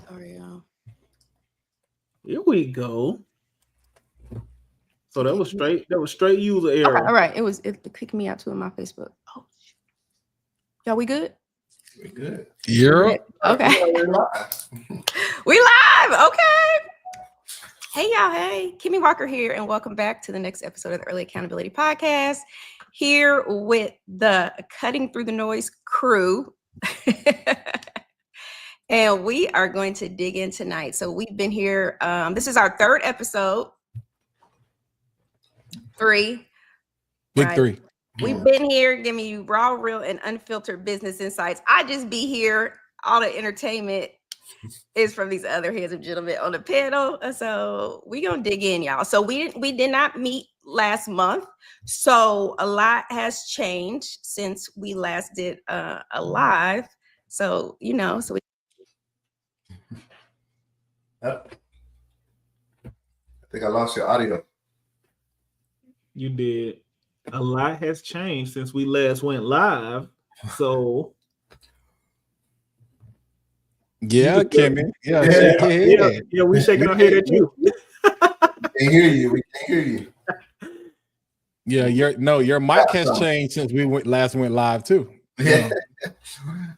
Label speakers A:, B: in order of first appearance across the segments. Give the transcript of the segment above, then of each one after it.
A: Sorry, y'all.
B: Here we go. So that was straight user error.
A: Okay, all right. It kicked me out to my Facebook. Oh, y'all, we good?
C: We good.
D: Yeah.
A: Okay.
C: We're live.
A: We live. Okay. Hey, y'all. Hey, Kimmy Walker here, and welcome back to the next episode of the Early Accountability Podcast. Here with the Cutting Through the Noise crew. And we are going to dig in tonight. So we've been here. This is our third episode. 3.
D: Big
A: right?
D: 3.
A: We've been here giving you raw, real, and unfiltered business insights. I just be here. All the entertainment is from these other heads of gentlemen on the panel. So we gonna dig in, y'all. So we did not meet last month. So a lot has changed since we last did a live. So
C: Yep. I think I lost your audio.
B: You did. A lot has changed since we last went live. So
D: Yeah, Kimmy. Yeah,
B: we shaking our head at you.
C: Can't hear you. We can't hear you.
D: Yeah, your mic has changed since we last went live too.
C: Yeah.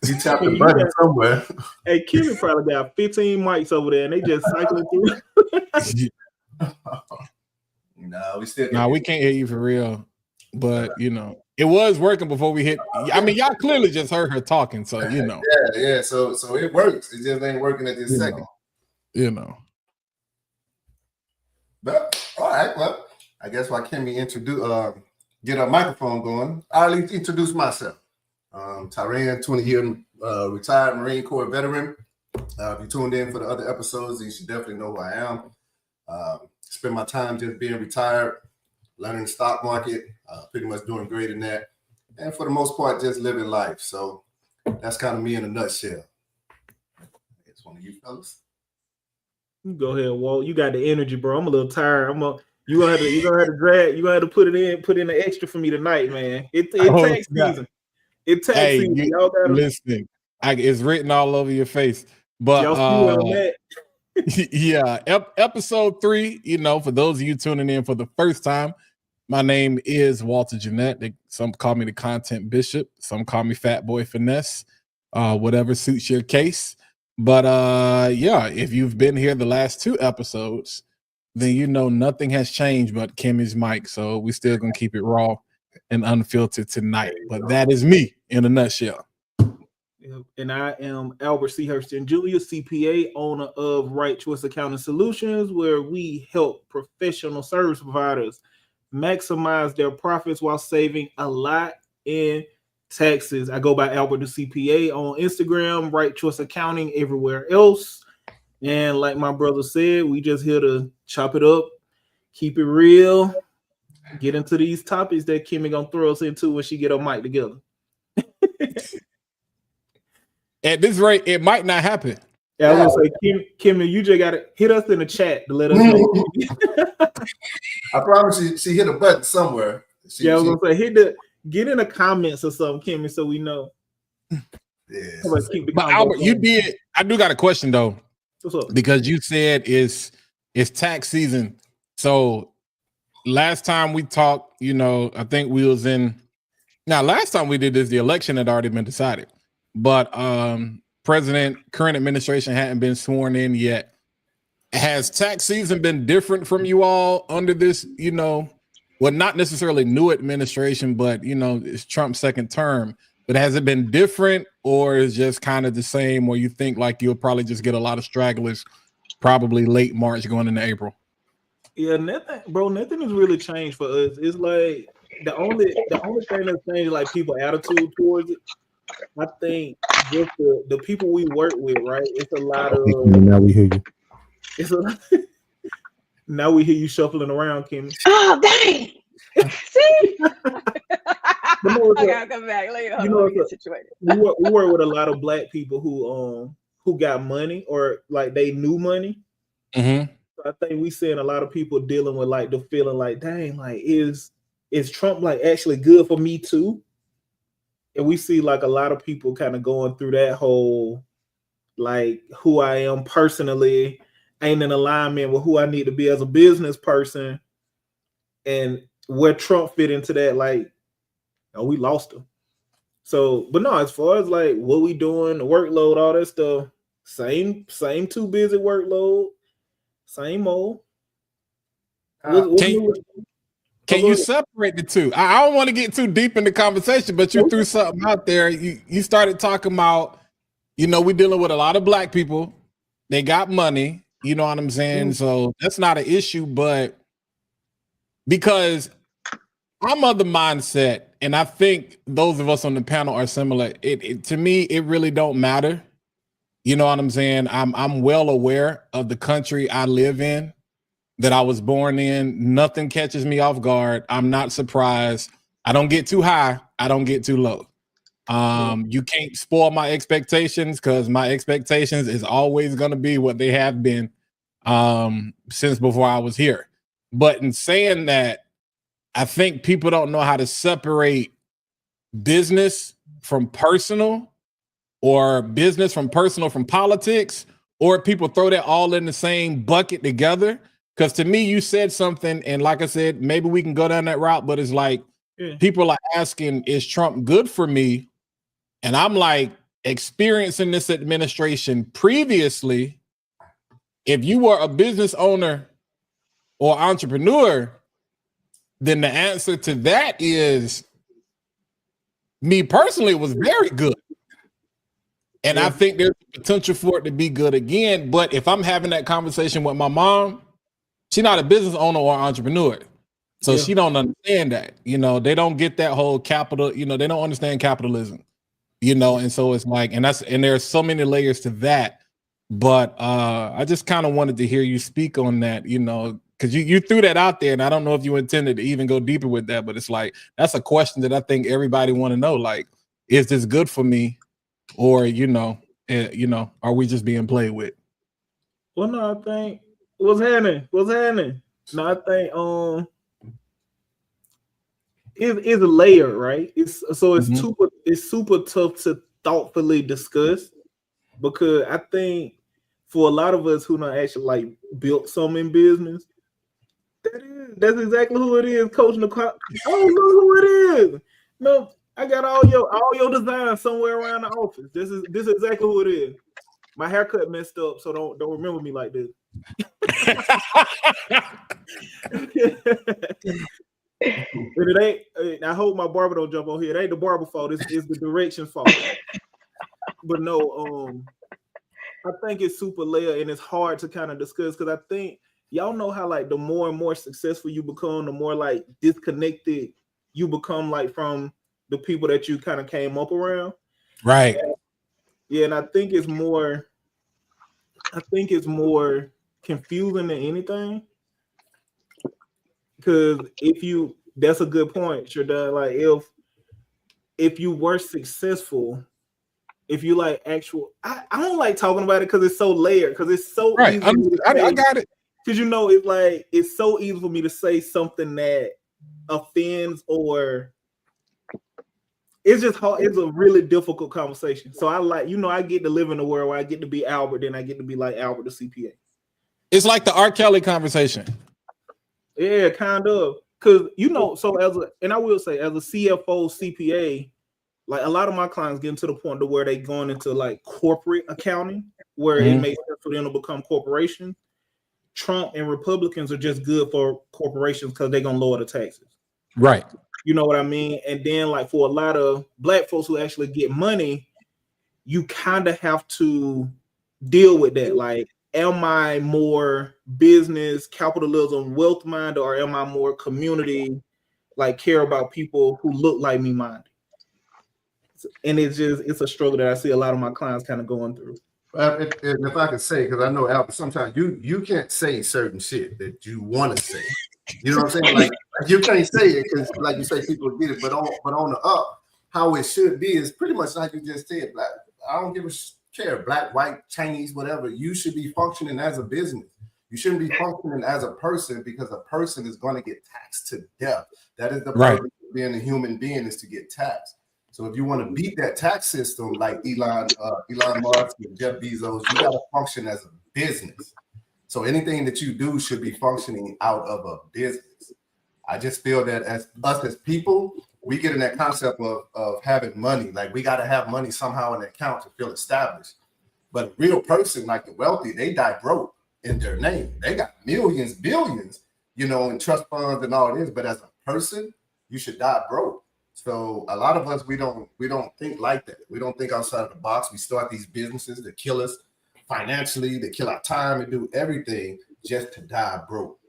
C: You tapped the button somewhere.
B: Hey, Kimmy probably got 15 mics over there, and they just cycling through.
C: No, we still.
D: No, we can't hear you for real. But it was working before we hit. I mean, y'all clearly just heard her talking, so
C: Yeah. So it works. It just ain't working at this second. But all right, well, I guess while Kimmy get her microphone going, I'll introduce myself. Tyran, 20-year retired Marine Corps veteran. If you tuned in for the other episodes, you should definitely know who I am. Spend my time just being retired, learning the stock market, pretty much doing great in that. And for the most part, just living life. So that's kind of me in a nutshell. It's one of you fellas.
B: Go ahead, Walt. You got the energy, bro. I'm a little tired. You gonna have to drag. You gonna have to put in the extra for me tonight, man. It tax season. It tax season. Y'all gotta
D: listen. It's written all over your face. But
B: y'all see where I'm at.
D: Yeah, episode 3. For those of you tuning in for the first time, my name is Walter Jeanette. Some call me the Content Bishop. Some call me Fat Boy Finesse. Whatever suits your case. But if you've been here the last 2 episodes, then nothing has changed but Kimmy's mic. So we still gonna keep it raw and unfiltered tonight. But that is me in a nutshell.
B: And I am Albert C. Hurston Jr., CPA, owner of Right Choice Accounting Solutions, where we help professional service providers maximize their profits while saving a lot in taxes. I go by Albert the CPA on Instagram, Right Choice Accounting everywhere else. And like my brother said, we just here to chop it up, keep it real, get into these topics that Kimmy gonna throw us into when she get her mic together.
D: At this rate, it might not happen.
B: Yeah, I was gonna say, Kimmy, you just gotta hit us in the chat to let us know.
C: I promise she hit a button somewhere.
B: I was gonna say, get in the comments or something, Kimmy, so we know.
C: Yeah.
D: But Albert, you did. I do got a question though.
B: What's up?
D: Because you said it's tax season. So last time we talked, I think we was in. Now, last time we did this, the election had already been decided. But current administration hadn't been sworn in yet. Has tax season been different from you all under this, well, not necessarily new administration, but, it's Trump's second term. But has it been different, or is just kind of the same, or you think like you'll probably just get a lot of stragglers probably late March going into April?
B: Yeah, nothing has really changed for us. It's like the only thing that's changed, like people's attitude towards it. I think just the people we work with, right? It's a lot of.
E: Now we hear you.
B: Now we hear you shuffling around, Kimmy.
A: Oh, dang! See? Okay, I'll come back. Let me get situated.
B: We work with a lot of Black people who got money, or like they knew money.
D: Mm-hmm.
B: So I think we seeing a lot of people dealing with like the feeling like, dang, like is Trump like actually good for me too? And we see like a lot of people kind of going through that whole like who I am personally ain't in alignment with who I need to be as a business person, and where Trump fit into that, like, oh, we lost him. So, but no, as far as like what we doing, the workload, all that stuff, same too busy workload, same old.
D: Can you separate the two? I don't want to get too deep in the conversation, but you threw something out there. You started talking about, we're dealing with a lot of Black people. They got money, you know what I'm saying? So that's not an issue, but because I'm of the mindset, and I think those of us on the panel are similar. To me, it really don't matter. You know what I'm saying? I'm well aware of the country I live in, that I was born in. Nothing catches me off guard. I'm not surprised. I don't get too high. I don't get too low. You can't spoil my expectations, because my expectations is always going to be what they have been since before I was here. But in saying that, I think people don't know how to separate business from personal, or business from personal from politics, or people throw that all in the same bucket together. Because to me, you said something, and like I said, maybe we can go down that route, but it's like people are asking, is Trump good for me? And I'm like, experiencing this administration previously, if you were a business owner or entrepreneur, then the answer to that is, me personally, it was very good. And I think there's potential for it to be good again. But if I'm having that conversation with my mom, she's not a business owner or entrepreneur. So she don't understand that. They don't get that whole capital, they don't understand capitalism. And so it's like, and there's so many layers to that. But I just kind of wanted to hear you speak on that, because you threw that out there, and I don't know if you intended to even go deeper with that, but it's like, that's a question that I think everybody want to know. Like, is this good for me? Or, are we just being played with?
B: Well, no, I think what's happening. No, I think it's a layer, right? It's super tough to thoughtfully discuss, because I think for a lot of us who not actually like built something in business, that's exactly who it is. Coaching the crowd. I don't know who it is. No, I got all your designs somewhere around the office. This is exactly who it is. My haircut messed up, so don't remember me like this. And it ain't. I hope my barber don't jump on here. It ain't the barber fault. It's the direction fault. But no, I think it's super layer, and it's hard to kind of discuss, because I think y'all know how like the more and more successful you become, the more like disconnected you become, like from the people that you kind of came up around.
D: Right.
B: Yeah, and I think it's more confusing than anything. Because that's a good point, Sherdad. Like if you were successful, if you like actual, I don't like talking about it because it's so layered. Because it's so easy.
D: I got it.
B: Because it's so easy for me to say something that offends, or it's just hard. It's a really difficult conversation. So I get to live in a world where I get to be Albert, then I get to be like Albert the CPA.
D: It's like the R. Kelly conversation.
B: Yeah, kind of. Because so I will say, as a CFO CPA, like a lot of my clients getting to the point to where they going into like corporate accounting, where it makes sense for them to become corporations. Trump and Republicans are just good for corporations because they're gonna lower the taxes.
D: Right.
B: You know what I mean? And then like for a lot of Black folks who actually get money, you kind of have to deal with that. Like, am I more business, capitalism, wealth minded, or am I more community, like care about people who look like me minded? And it's a struggle that I see a lot of my clients kind of going through.
C: If I could say, because I know, Albert, sometimes you can't say certain shit that you want to say. You know what I'm saying? Like you can't say it because, like you say, people get it. But on the up, how it should be is pretty much like you just said. Black, I don't give a care. Black, white, Chinese, whatever. You should be functioning as a business. You shouldn't be functioning as a person, because a person is going to get taxed to death. That is the purpose of being a human being, is to get taxed. So if you want to beat that tax system like Elon Musk and Jeff Bezos, you got to function as a business. So anything that you do should be functioning out of a business. I just feel that as people, we get in that concept of having money. Like we got to have money somehow in the account to feel established. But a real person like the wealthy, they die broke in their name. They got millions, billions, in trust funds and all this. But as a person, you should die broke. So a lot of us, we don't think like that. We don't think outside of the box. We start these businesses that kill us financially, that kill our time and do everything just to die broke.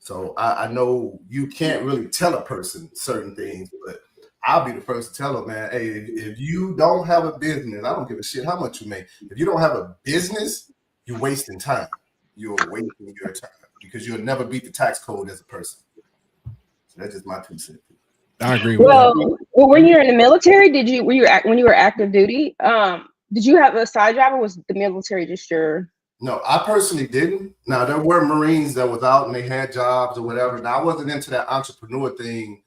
C: So I know you can't really tell a person certain things, but I'll be the first to tell them, man, hey, if you don't have a business, I don't give a shit how much you make. If you don't have a business, you're wasting time. You're wasting your time because you'll never beat the tax code as a person. So that's just my 2 cents.
D: I agree with
A: Well,
D: that.
A: when you were in the military, when you were active duty, did you have a side job, or was the military just your?
C: No, I personally didn't. Now there were Marines that was out and they had jobs or whatever. Now I wasn't into that entrepreneur thing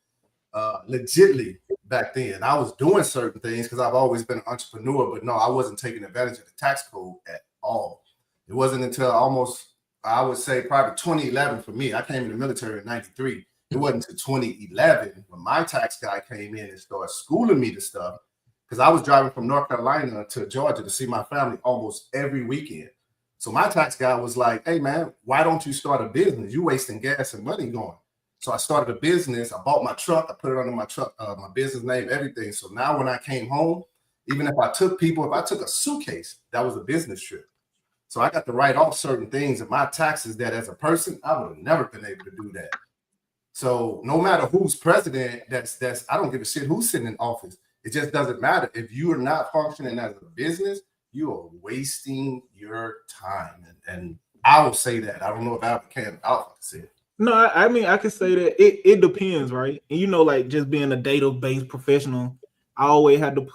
C: legitly back then. I was doing certain things because I've always been an entrepreneur, but no, I wasn't taking advantage of the tax code at all. It wasn't until almost, I would say probably 2011 for me. I came in the military in 93. It wasn't until 2011 when my tax guy came in and started schooling me the stuff, because I was driving from North Carolina to Georgia to see my family almost every weekend. So my tax guy was like, hey, man, why don't you start a business? You wasting gas and money going. So I started a business. I bought my truck. I put it under my truck, my business name, everything. So now when I came home, even if I took a suitcase, that was a business trip. So I got to write off certain things in my taxes that as a person, I would have never been able to do that. So no matter who's president, that's I don't give a shit who's sitting in office. It just doesn't matter. If you are not functioning as a business, you are wasting your time. And I will say that. I don't know if I can say it.
B: No, I mean, I can say that it depends, right? And like just being a data-based professional, I always had to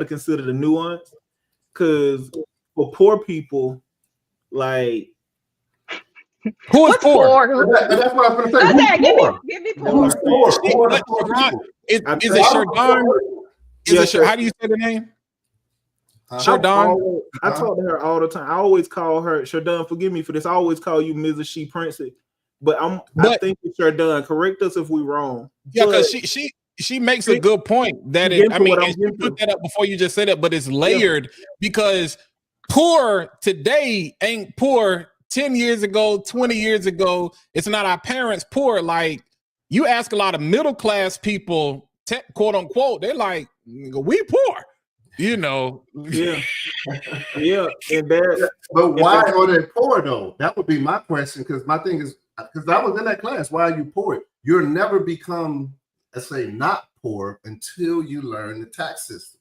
B: consider the nuance, because for poor people, like,
D: who is poor?
C: That's what I was going to say.
A: Give me poor.
D: Is it Sherdon? How do you say the name? Sherdon.
B: I talk to her all the time. I always call her Sherdon. Forgive me for this. I always call you Mrs. She Princess, but I think it's Sherdon. Correct us if we're wrong.
D: Yeah, because she makes a good point that she put that up before you just said it, but it's layered because poor today ain't poor 10 years ago, 20 years ago. It's not our parents poor. Like, you ask a lot of middle class people, quote unquote, they're like, we poor. Yeah.
B: And that.
C: But why are they poor though? That would be my question. Because my thing is, because I was in that class, why are you poor? You'll never become, let's say, not poor until you learn the tax system.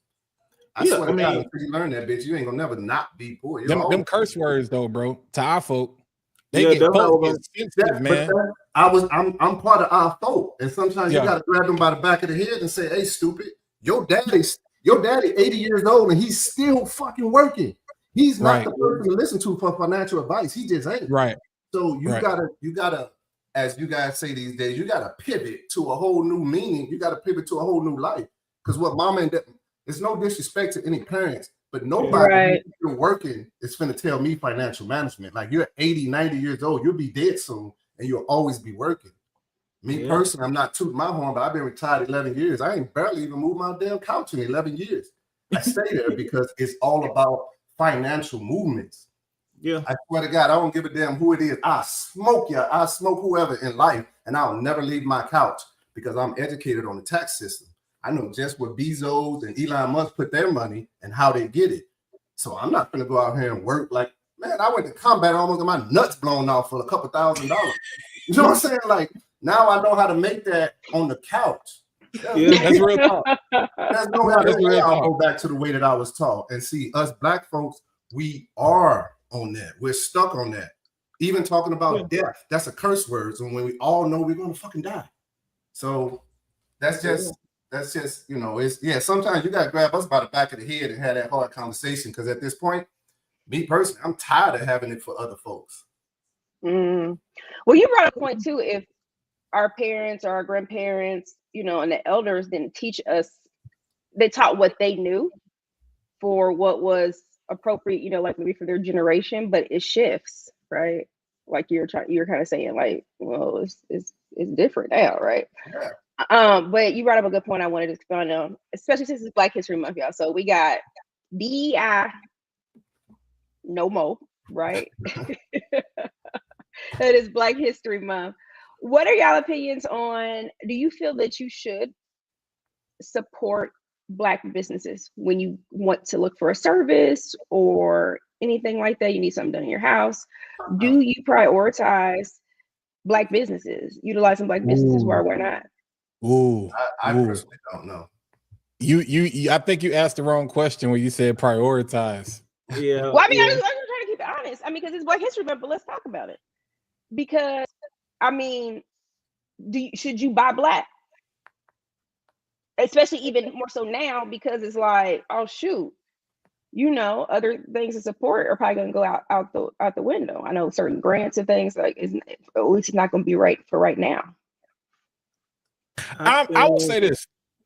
C: I swear to God, until you learn that, bitch, you ain't gonna never not be poor.
D: Them curse words though, bro. To our folk, they get sensitive, man.
C: I'm part of our folk, and sometimes you gotta grab them by the back of the head and say, "Hey, stupid, your daddy 80 years old and he's still fucking working. He's not the person to listen to for financial advice. He just ain't."
D: Right.
C: So you gotta, as you guys say these days, you gotta pivot to a whole new meaning. You gotta pivot to a whole new life. Because what mama and dad, it's no disrespect to any parents, but nobody who's working is finna tell me financial management. Like, you're 80, 90 years old, you'll be dead soon, and you'll always be working. Me personally, I'm not tooting my horn, but I've been retired 11 years. I ain't barely even moved my damn couch in 11 years. I stay there because it's all about financial movements.
B: Yeah.
C: I swear to God, I don't give a damn who it is. I smoke whoever in life, and I'll never leave my couch because I'm educated on the tax system. I know just where Bezos and Elon Musk put their money and how they get it. So I'm not going to go out here and work like, man, I went to combat, almost got my nuts blown off for a couple $1,000. You know what I'm saying? Like, now I know how to make that on the couch.
D: That's real talk.
C: There's no other way I'll go back to the way that I was taught. And see, us black folks, we are on that. We're stuck on that. Even talking about death, that's a curse word. So when we all know we're going to fucking die. So that's just, it's, sometimes you got to grab us by the back of the head and have that hard conversation. Because at this point, me personally, I'm tired of having it for other folks.
A: Well, you brought a point too. If our parents or our grandparents, and the elders didn't teach us they taught what they knew for what was appropriate, you know, like maybe for their generation, but it shifts, right? Like you're kind of saying, like, well, it's different now, right?
C: Yeah.
A: But you brought up a good point I wanted to expound on, especially since it's Black History Month, y'all. So we got DEI no more, right? It is Black History Month. What are y'all opinions on, do you feel that you should support Black businesses when you want to look for a service or anything like that? You need something done in your house. Do you prioritize Black businesses, utilizing Black businesses, why not?
D: Ooh,
C: I personally don't know.
D: You I think you asked the wrong question when you said prioritize.
B: Yeah.
A: Well, I mean,
B: yeah.
A: I'm just trying to keep it honest. I mean, because it's Black History Month, but let's talk about it. Because, I mean, should you buy Black? Especially even more so now, because it's like, oh shoot, you know, other things to support are probably going to go out the window. I know certain grants and things like, at least it's not going to be right for right now.
D: I will say this.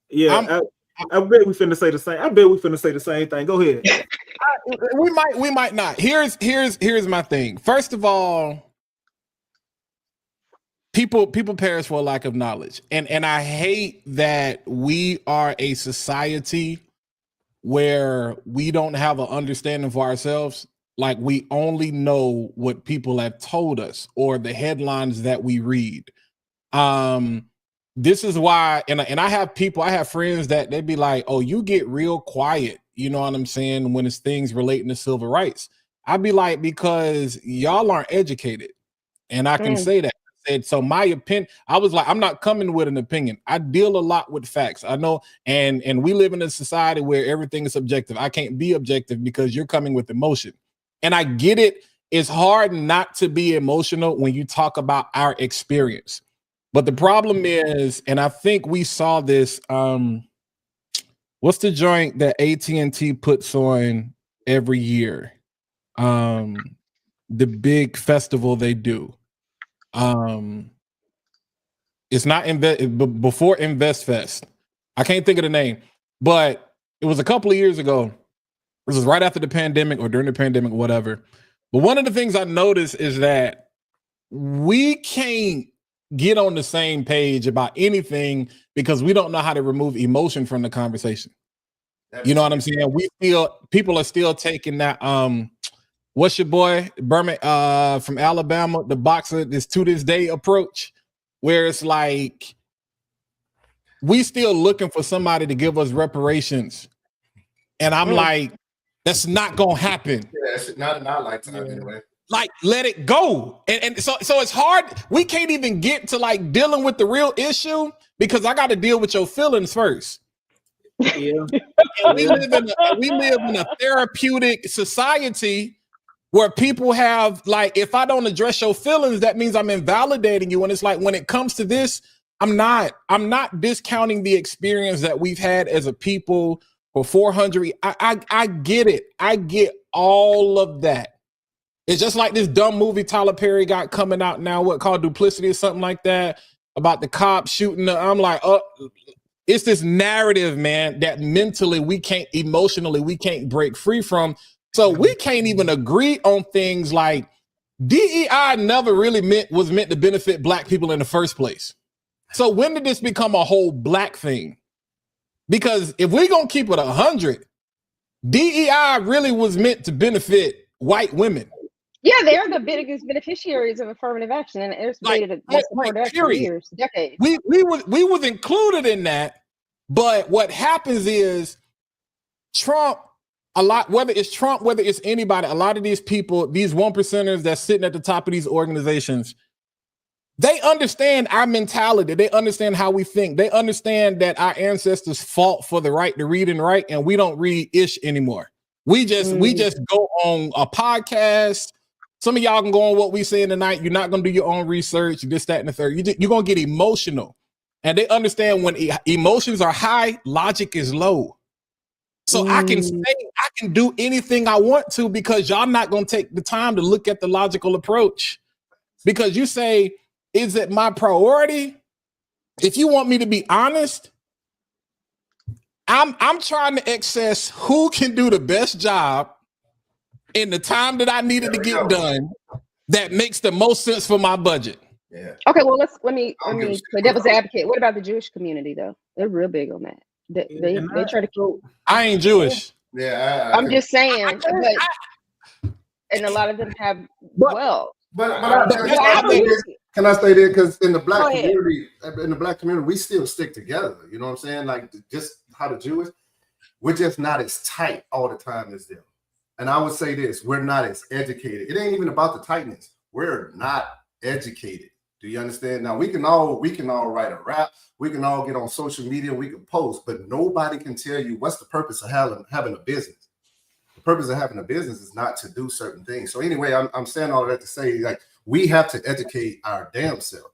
B: Yeah, I bet we finna say the same. I bet we finna say the same thing. Go ahead.
D: We might not. Here's my thing. First of all, people perish for a lack of knowledge, and I hate that we are a society where we don't have an understanding for ourselves. Like, we only know what people have told us or the headlines that we read. This is why, and I have friends that they'd be like, oh, you get real quiet, you know what I'm saying, when it's things relating to civil rights. I'd be like, because y'all aren't educated. And I can say that. So my opinion, I was like, I'm not coming with an opinion. I deal a lot with facts. I know, and we live in a society where everything is subjective. I can't be objective because you're coming with emotion. And I get it. It's hard not to be emotional when you talk about our experience. But the problem is, and I think we saw this, what's the joint that AT&T puts on every year? The big festival they do. It's not before InvestFest. I can't think of the name, but it was a couple of years ago. This was right after the pandemic or during the pandemic, whatever. But one of the things I noticed is that we can't get on the same page about anything because we don't know how to remove emotion from the conversation. You know what I'm saying? People are still taking that what's your boy Berman from Alabama, the boxer, this to this day approach, where it's like we still looking for somebody to give us reparations. And I'm like, that's not gonna happen.
C: Yeah, it's not in our lifetime anyway.
D: Like, let it go. And so it's hard. We can't even get to like dealing with the real issue because I got to deal with your feelings first.
B: Yeah.
D: And we live in a therapeutic society where people have, like, if I don't address your feelings, that means I'm invalidating you. And it's like, when it comes to this, I'm not discounting the experience that we've had as a people for 400. I get it. I get all of that. It's just like this dumb movie Tyler Perry got coming out now, what called Duplicity or something like that, about the cop shooting. I'm like, it's this narrative, man, that mentally emotionally we can't break free from. So we can't even agree on things like DEI never really was meant to benefit Black people in the first place. So when did this become a whole Black thing? Because if we're going to keep it 100, DEI really was meant to benefit white women.
A: Yeah, they are the biggest beneficiaries of affirmative action, and it's been for years, decades.
D: We was included in that, but what happens is Trump, whether it's anybody, a lot of these people, these 1%ers that's sitting at the top of these organizations, they understand our mentality. They understand how we think. They understand that our ancestors fought for the right to read and write, and we don't read ish anymore. We just go on a podcast. Some of y'all can go on what we saying tonight. You're not going to do your own research, this, that, and the third. You're going to get emotional. And they understand when emotions are high, logic is low. So I can do anything I want to because y'all not going to take the time to look at the logical approach. Because you say, is it my priority? If you want me to be honest, I'm trying to access who can do the best job in the time that I needed to get done that makes the most sense for my budget.
C: Yeah.
F: Okay, well let me play devil's advocate. What about the Jewish community though? They're real big on that. They try to keep.
D: I ain't Jewish.
C: Yeah,
F: I'm just saying, but and a lot of them have wealth.
C: Can I say that? Because in the black community, we still stick together. You know what I'm saying? Like just how the Jewish, we're just not as tight all the time as them. And I would say this: we're not as educated. It ain't even about the tightness. We're not educated. Do you understand? Now we can all write a rap. We can all get on social media. We can post, but nobody can tell you what's the purpose of having a business. The purpose of having a business is not to do certain things. So anyway, I'm saying all of that to say, like, we have to educate our damn self.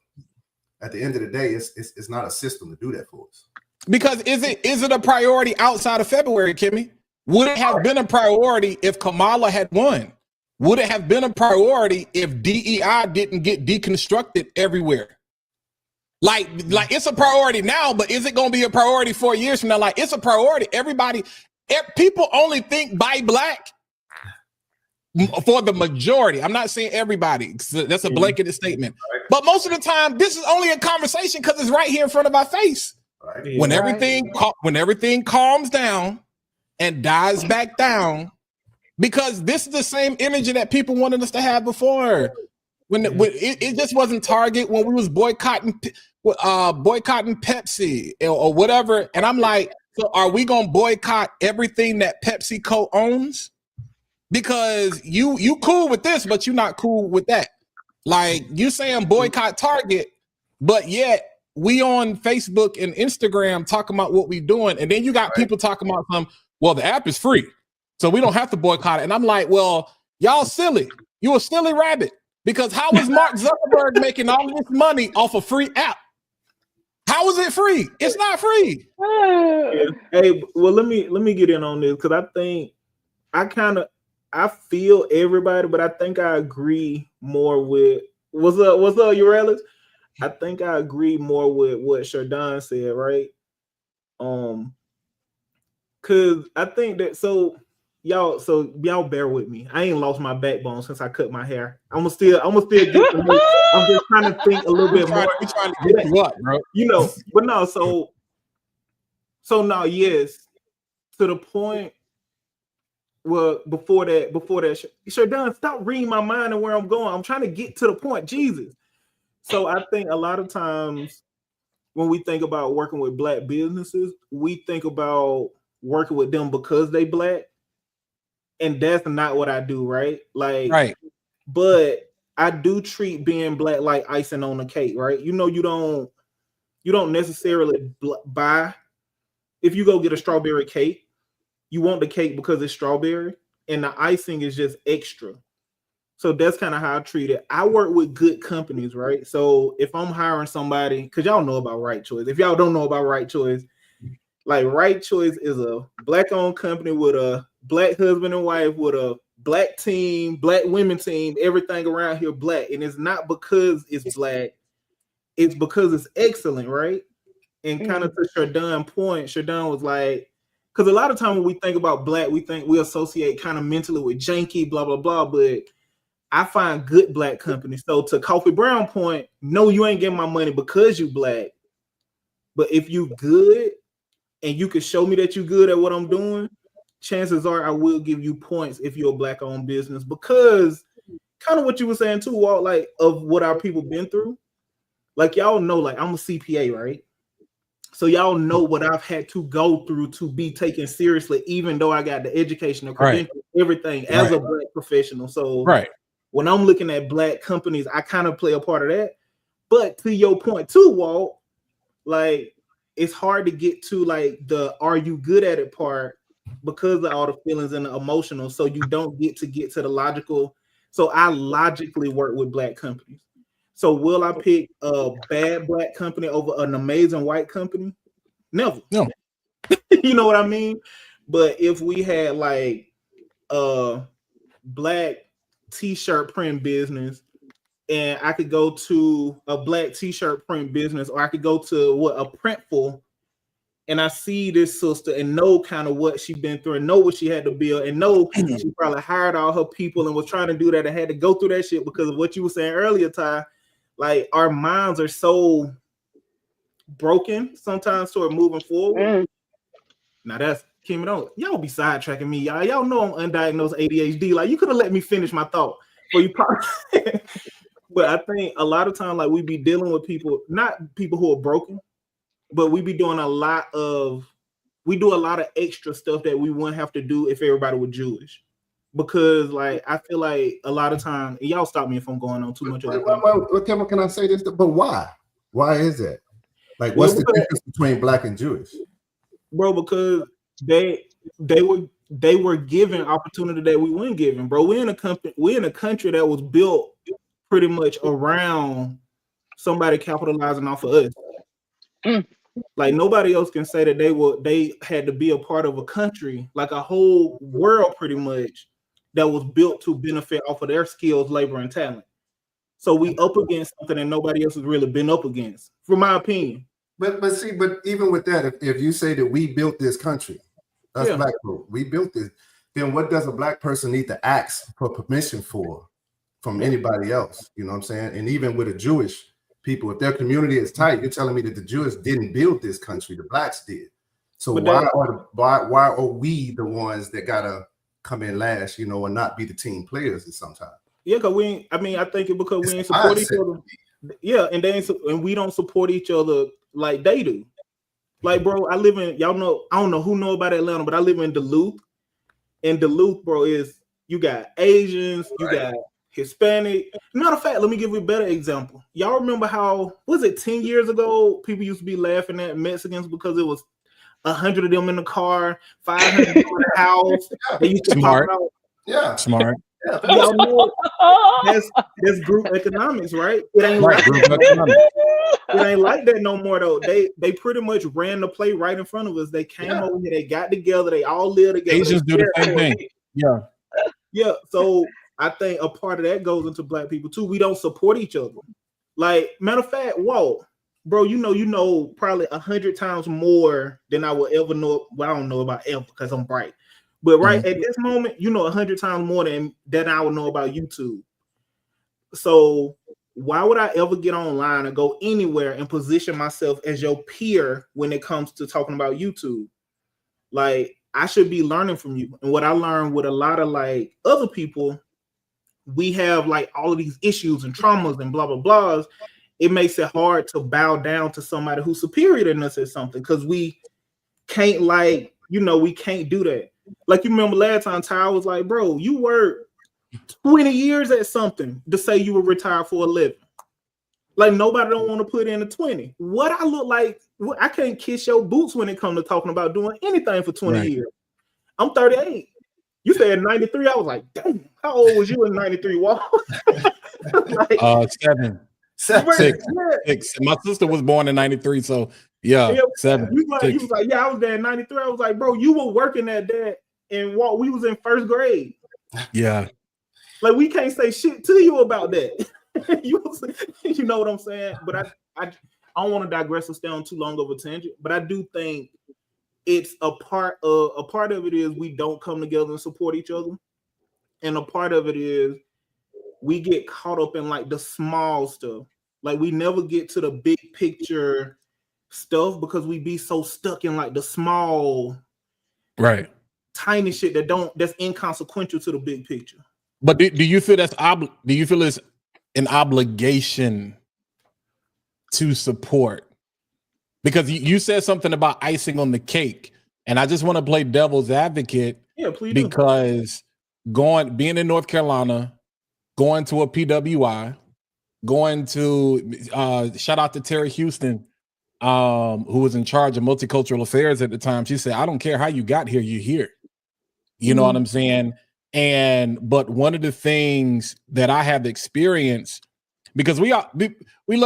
C: At the end of the day, it's not a system to do that for us. Because
D: is it a priority outside of February, Kimmy? Would it have been a priority if Kamala had won? Would it have been a priority if DEI didn't get deconstructed everywhere? Like it's a priority now, but is it going to be a priority 4 years from now? Like, it's a priority. People only think by black for the majority. I'm not saying everybody. That's a blanketed statement. But most of the time, this is only a conversation because it's right here in front of our face. Right. When everything calms down and dies back down, because this is the same energy that people wanted us to have before. When it just wasn't Target, when we was boycotting Pepsi or whatever. And I'm like, so are we gonna boycott everything that PepsiCo owns? Because you cool with this, but you're not cool with that. Like, you saying boycott Target, but yet we on Facebook and Instagram talking about what we doing, and then you got people talking about the app is free, so we don't have to boycott it. And I'm like, well, y'all silly. You a silly rabbit. Because how is Mark Zuckerberg making all this money off a free app? How is it free? It's not free.
B: Yeah. Hey, well, let me get in on this, because I think I feel everybody, but I think I agree more with what's up, Urellis? I think I agree more with what Shardon said, right? Cause I think that y'all bear with me. I ain't lost my backbone since I cut my hair. I'm gonna still get the move. I'm just trying to think a little bit more.
D: We're trying to get you up, bro.
B: You know, but no, so now, yes, to the point. Well, before that, Shardon, stop reading my mind and where I'm going. I'm trying to get to the point, Jesus. So I think a lot of times when we think about working with black businesses, we think about working with them because they black, and that's not what I do, right? Like,
D: right.
B: But I do treat being black like icing on the cake, right? You know, you don't necessarily buy. If you go get a strawberry cake, you want the cake because it's strawberry, and the icing is just extra. So that's kind of how I treat it. I work with good companies, right? So if I'm hiring somebody, because y'all know about Right Choice. If y'all don't know about Right Choice, like, Right Choice is a black-owned company with a black husband and wife, with a black team, black women team, everything around here black. And it's not because it's black, it's because it's excellent, right? And kind of to Shardon's point, Shardon was like, because a lot of time when we think about black, we associate kind of mentally with janky, blah, blah, blah. But I find good black companies. So to Coffee Brown point, no, you ain't getting my money because you black. But if you good and you can show me that you good at what I'm doing, chances are I will give you points if you're a black owned business, because kind of what you were saying too, Walt, like, of what our people been through. Like, y'all know, like, I'm a CPA, right? So y'all know what I've had to go through to be taken seriously, even though I got the education, the credentials, everything as a black professional. So when I'm looking at black companies, I kind of play a part of that. But to your point too, Walt, like, it's hard to get to like the are you good at it part because of all the feelings and the emotional. So you don't get to the logical. So I logically work with black companies. So will I pick a bad black company over an amazing white company? Never.
D: No.
B: You know what I mean? But if we had like a black t-shirt print business, and I could go to a black t-shirt print business, or I could go to a Printful and I see this sister and know kind of what she's been through and know what she had to build and know she probably hired all her people and was trying to do that and had to go through that shit because of what you were saying earlier, Ty. Like our minds are so broken sometimes toward moving forward. Now that's Kim, y'all be sidetracking me, y'all. Y'all know I'm undiagnosed ADHD. Like you could have let me finish my thought before you probably. But I think a lot of times, like we be dealing with people, not people who are broken, but we be doing a lot of extra stuff that we wouldn't have to do if everybody was Jewish. Because like I feel like a lot of time, and y'all stop me if I'm going on too much.
C: Can I say this? But why? Why is that? Like, what's the difference between black and Jewish?
B: Bro, because they were given opportunity that we weren't given, bro. We're in a country that was built pretty much around somebody capitalizing off of us. Like nobody else can say that they had to be a part of a country, like a whole world pretty much that was built to benefit off of their skills, labor, and talent. So we up against something that nobody else has really been up against, from my opinion.
C: But even with that, if you say that we built this country, us black people, we built this, then what does a black person need to ask for permission for from anybody else? You know what I'm saying? And even with a Jewish people, if their community is tight, you're telling me that the Jews didn't build this country, the blacks did. So why are we the ones that gotta come in last, you know, and not be the team players at sometimes?
B: Yeah, because I think it's because we ain't support each other. Yeah, and we don't support each other like they do. Like, bro, I don't know who know about Atlanta, but I live in Duluth. And Duluth, bro, you got Asians, you got Hispanic. Matter of fact, let me give you a better example. Y'all remember how, was it 10 years ago, people used to be laughing at Mexicans because it was 100 of them in the car, 500 in the house. They used to talk about
D: smart.
B: Y'all know that's group economics, right? It ain't like that no more though. They pretty much ran the play right in front of us. They came over here, they got together, they all live together.
D: Asians do the same thing.
B: Yeah. So I think a part of that goes into black people too. We don't support each other. Like, matter of fact, whoa, bro, you know probably 100 times more than I will ever know. Well, I don't know about ever because I'm bright. But at this moment, 100 times more than I would know about YouTube. So why would I ever get online and go anywhere and position myself as your peer when it comes to talking about YouTube? Like, I should be learning from you. And what I learned with a lot of like other people, we have like all of these issues and traumas and blah, blah, blahs. It makes it hard to bow down to somebody who's superior than us at something because we can't we can't do that. Like, you remember last time Ty was like, bro, you worked 20 years at something to say you were retired for a living. Like, nobody don't want to put in a 20. What I look like, I can't kiss your boots when it comes to talking about doing anything for 20 years. I'm 38. You said 93. I was like, dang, how old was you in 93, Walt?
D: Like, 7. 6. My sister was born in 93, so 7.
B: He was like, yeah, I was there in 93. I was like, bro, you were working at that, and Walt, we was in first grade.
D: Yeah.
B: Like, we can't say shit to you about that. You know what I'm saying? But I don't want to digress or stay on too long of a tangent, but I do think it's a part of it is we don't come together and support each other. And a part of it is we get caught up in like the small stuff. Like, we never get to the big picture stuff because we be so stuck in like the small, tiny shit that's inconsequential to the big picture.
D: But do you feel it's an obligation to support? Because you said something about icing on the cake, and I just want to play devil's advocate.
B: Yeah, please.
D: Because being in North Carolina, going to a PWI, going to shout out to Terry Houston, who was in charge of multicultural affairs at the time. She said, I don't care how you got here, you're here. You know what I'm saying? But one of the things that I have experienced, because people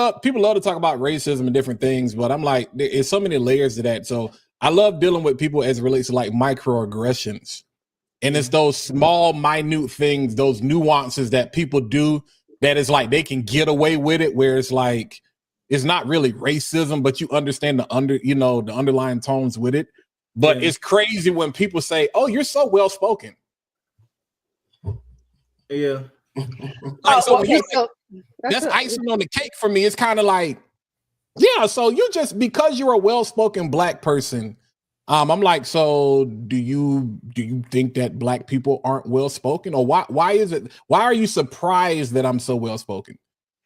D: love to talk about racism and different things, but I'm like, there's so many layers to that. So I love dealing with people as it relates to like microaggressions. And it's those small, minute things, those nuances that people do that is like they can get away with it, where it's like, it's not really racism, but you understand the underlying tones with it. But it's crazy when people say, "Oh, you're so well spoken."
B: Yeah.
D: Like, so when
F: okay,
D: you that's icing on the cake for me. It's kind of like, yeah. So you just because you're a well spoken Black person. I'm like, so do you think that Black people aren't well spoken, or why is it? Why are you surprised that I'm so well spoken?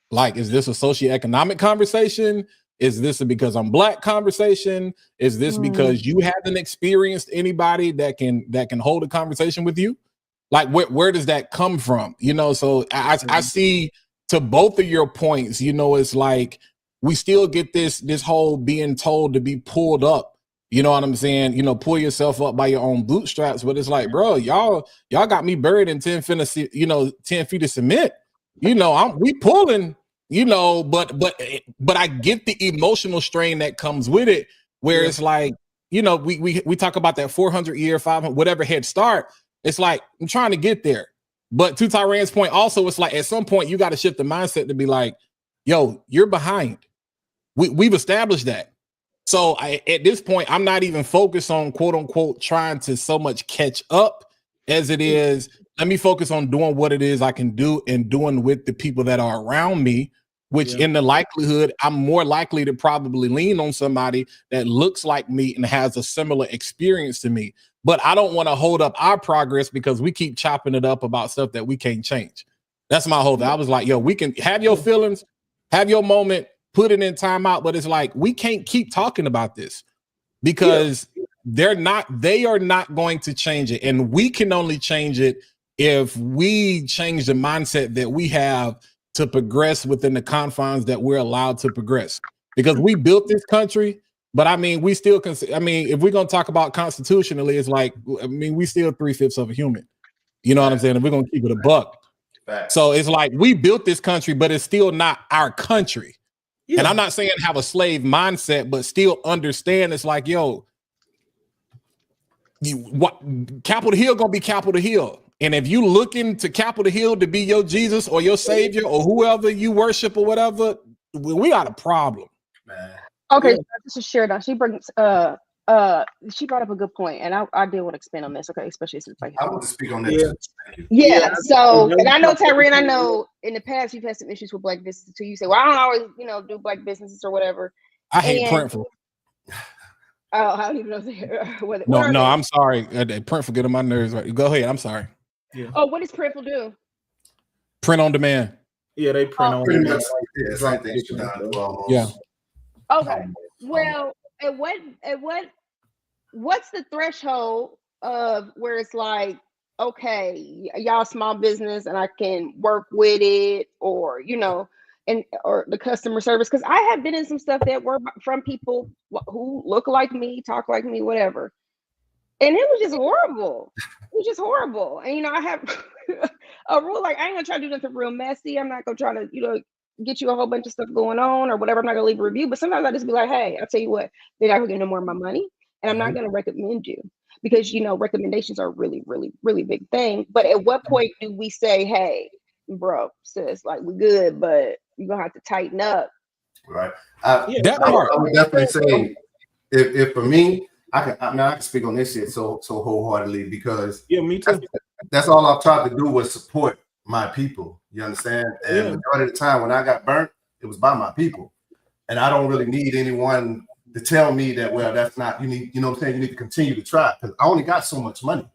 D: Like, is this a socioeconomic conversation? Is this a because I'm Black conversation? Is this because you haven't experienced anybody that can hold a conversation with you? Like, where does that come from? You know, so I see to both of your points. You know, it's like we still get this whole being told to be pulled up. You know what I'm saying? You know, pull yourself up by your own bootstraps. But it's like, bro, y'all got me buried in 10 feet of cement. You know, we pulling. You know, but I get the emotional strain that comes with it, where it's like, you know, we talk about that 400 year, 500, whatever head start. It's like, I'm trying to get there. But to Tyran's point, also, it's like at some point you got to shift the mindset to be like, yo, you're behind. We've established that. So at this point, I'm not even focused on quote unquote trying to so much catch up as it is. Let me focus on doing what it is I can do and doing with the people that are around me, which in the likelihood, I'm more likely to probably lean on somebody that looks like me and has a similar experience to me. But I don't want to hold up our progress because we keep chopping it up about stuff that we can't change. That's my whole thing. I was like, yo, we can have your feelings, have your moment, put it in timeout, but it's like, we can't keep talking about this because they are not going to change it. And we can only change it if we change the mindset that we have to progress within the confines that we're allowed to progress. Because we built this country, but I mean, we still if we're going to talk about constitutionally, it's like, I mean, we still 3/5 of a human. You know what I'm saying? And we're going to keep it a buck. So it's like, we built this country, but it's still not our country. Yeah. And I'm not saying have a slave mindset, but still understand it's like, yo, Capitol Hill gonna be Capitol Hill. And if you looking to Capitol Hill to be your Jesus or your savior or whoever you worship or whatever, we got a problem. Man.
F: Okay, this is Sheridan. She brings she brought up a good point, and I did want to expand on this, okay, especially since I
C: want to speak on that.
F: Yeah. So, and I know Tyrann, I know in the past you've had some issues with Black businesses too. You say, well, I don't always, do Black businesses or whatever.
D: I hate Printful.
F: Oh, I don't even know.
D: No, I'm sorry. Printful get on my nerves. Right. Go ahead. I'm sorry.
F: Yeah. Oh, what does Printful do?
D: Print on demand.
B: Yeah, they print on demand.
D: Yeah.
F: Okay. Well, what's the threshold of where it's like, okay, y'all small business and I can work with it, or or the customer service? Because I have been in some stuff that were from people who look like me, talk like me, whatever, and it was just horrible. It was just horrible. And I have a rule, like, I ain't gonna try to do nothing real messy. I'm not gonna try to get you a whole bunch of stuff going on or whatever. I'm not gonna leave a review, but sometimes I just be like, hey, I'll tell you what, they're not gonna get no more of my money, and I'm not gonna recommend you, because recommendations are a really, really, really big thing. But at what point do we say, hey, bro, sis, like, we good, but you're gonna have to tighten up?
C: Right. I would definitely say, if for me, I can speak on this shit so wholeheartedly, because
B: me too.
C: That's all I've tried to do was support my people. You understand? And majority of the time when I got burnt, it was by my people. And I don't really need anyone to tell me that, well, that's not, you need, what I'm saying? You need to continue to try, because I only got so much money.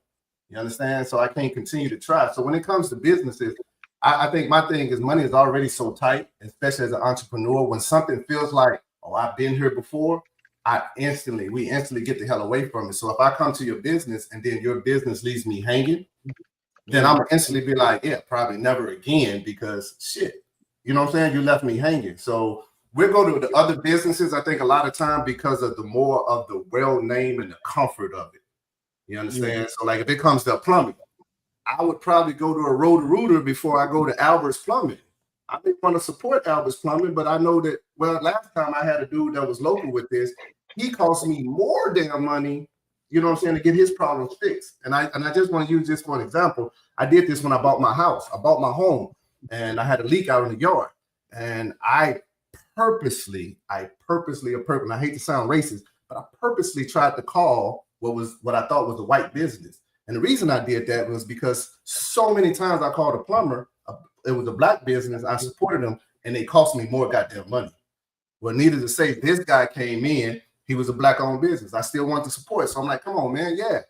C: You understand? So I can't continue to try. So when it comes to businesses, I think my thing is money is already so tight, especially as an entrepreneur. When something feels like, oh, I've been here before, we instantly get the hell away from it. So if I come to your business and then your business leaves me hanging, then I'm gonna instantly be like, yeah, probably never again, because shit, you know what I'm saying? You left me hanging. So we'll go to the other businesses, I think, a lot of time because of the more of the well name and the comfort of it. You understand? So like if it comes to plumbing, I would probably go to a Roto-Rooter before I go to Albert's Plumbing. I didn't want to support Albert's Plumbing, but I know that, well, last time I had a dude that was local with this, he cost me more damn money, you know what I'm saying, to get his problems fixed. And I just want to use this for an example. I did this when I bought my house. I bought my home, and I had a leak out in the yard. And I purposely, I hate to sound racist, but I purposely tried to call what I thought was a white business. And the reason I did that was because so many times I called a plumber, it was a black business, I supported them, and they cost me more goddamn money. Well, needless to say, this guy came in, he was a black-owned business. I still want to support. So I'm like, come on, man, yeah.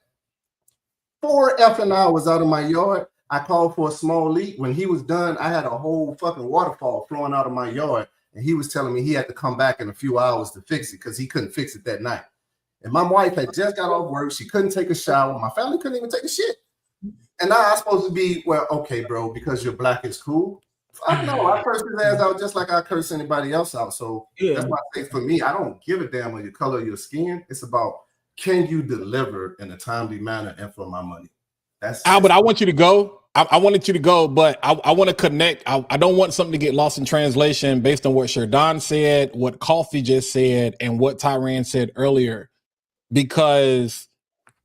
C: 4 effing hours out of my yard, I called for a small leak. When he was done, I had a whole fucking waterfall flowing out of my yard, and he was telling me he had to come back in a few hours to fix it because he couldn't fix it that night. And my wife had just got off work. She couldn't take a shower. My family couldn't even take a shit. And now I'm supposed to be, well, okay, bro, because you're black is cool. I know I curse his ass out just like I curse anybody else out. So that's why I say for me, I don't give a damn on your color of your skin. It's about, can you deliver in a timely manner and for my money? That's
D: Albert, I want you to go. I wanted you to go, but I want to connect. I don't want something to get lost in translation based on what Sherdon said, what Coffee just said, and what Tyran said earlier, because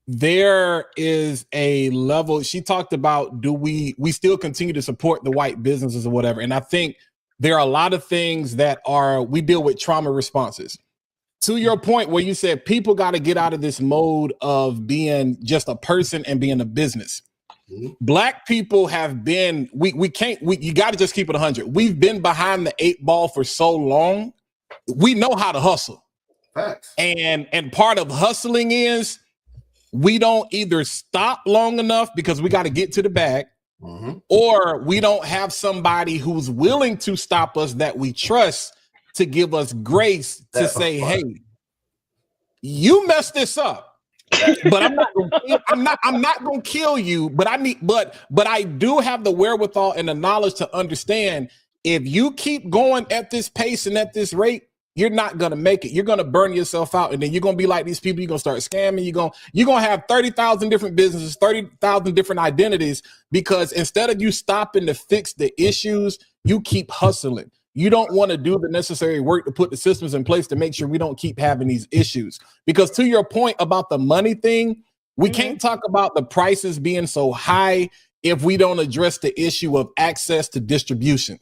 D: there is a level. She talked about, do we still continue to support the white businesses or whatever? And I think there are a lot of things that we deal with trauma responses. To your point where you said people got to get out of this mode of being just a person and being a business. Black people have been, you got to just keep it 100. We've been behind the 8 ball for so long. We know how to hustle.
C: Facts.
D: And part of hustling is we don't either stop long enough because we got to get to the bag, or we don't have somebody who's willing to stop us that we trust to give us grace to say, hey, you messed this up. But I'm not gonna kill you, but I do have the wherewithal and the knowledge to understand if you keep going at this pace and at this rate, you're not gonna make it. You're gonna burn yourself out, and then you're gonna be like these people. You're gonna start scamming. You're gonna have 30,000 different businesses, 30,000 different identities, because instead of you stopping to fix the issues, you keep hustling. You don't want to do the necessary work to put the systems in place to make sure we don't keep having these issues. Because to your point about the money thing, we can't talk about the prices being so high if we don't address the issue of access to distribution.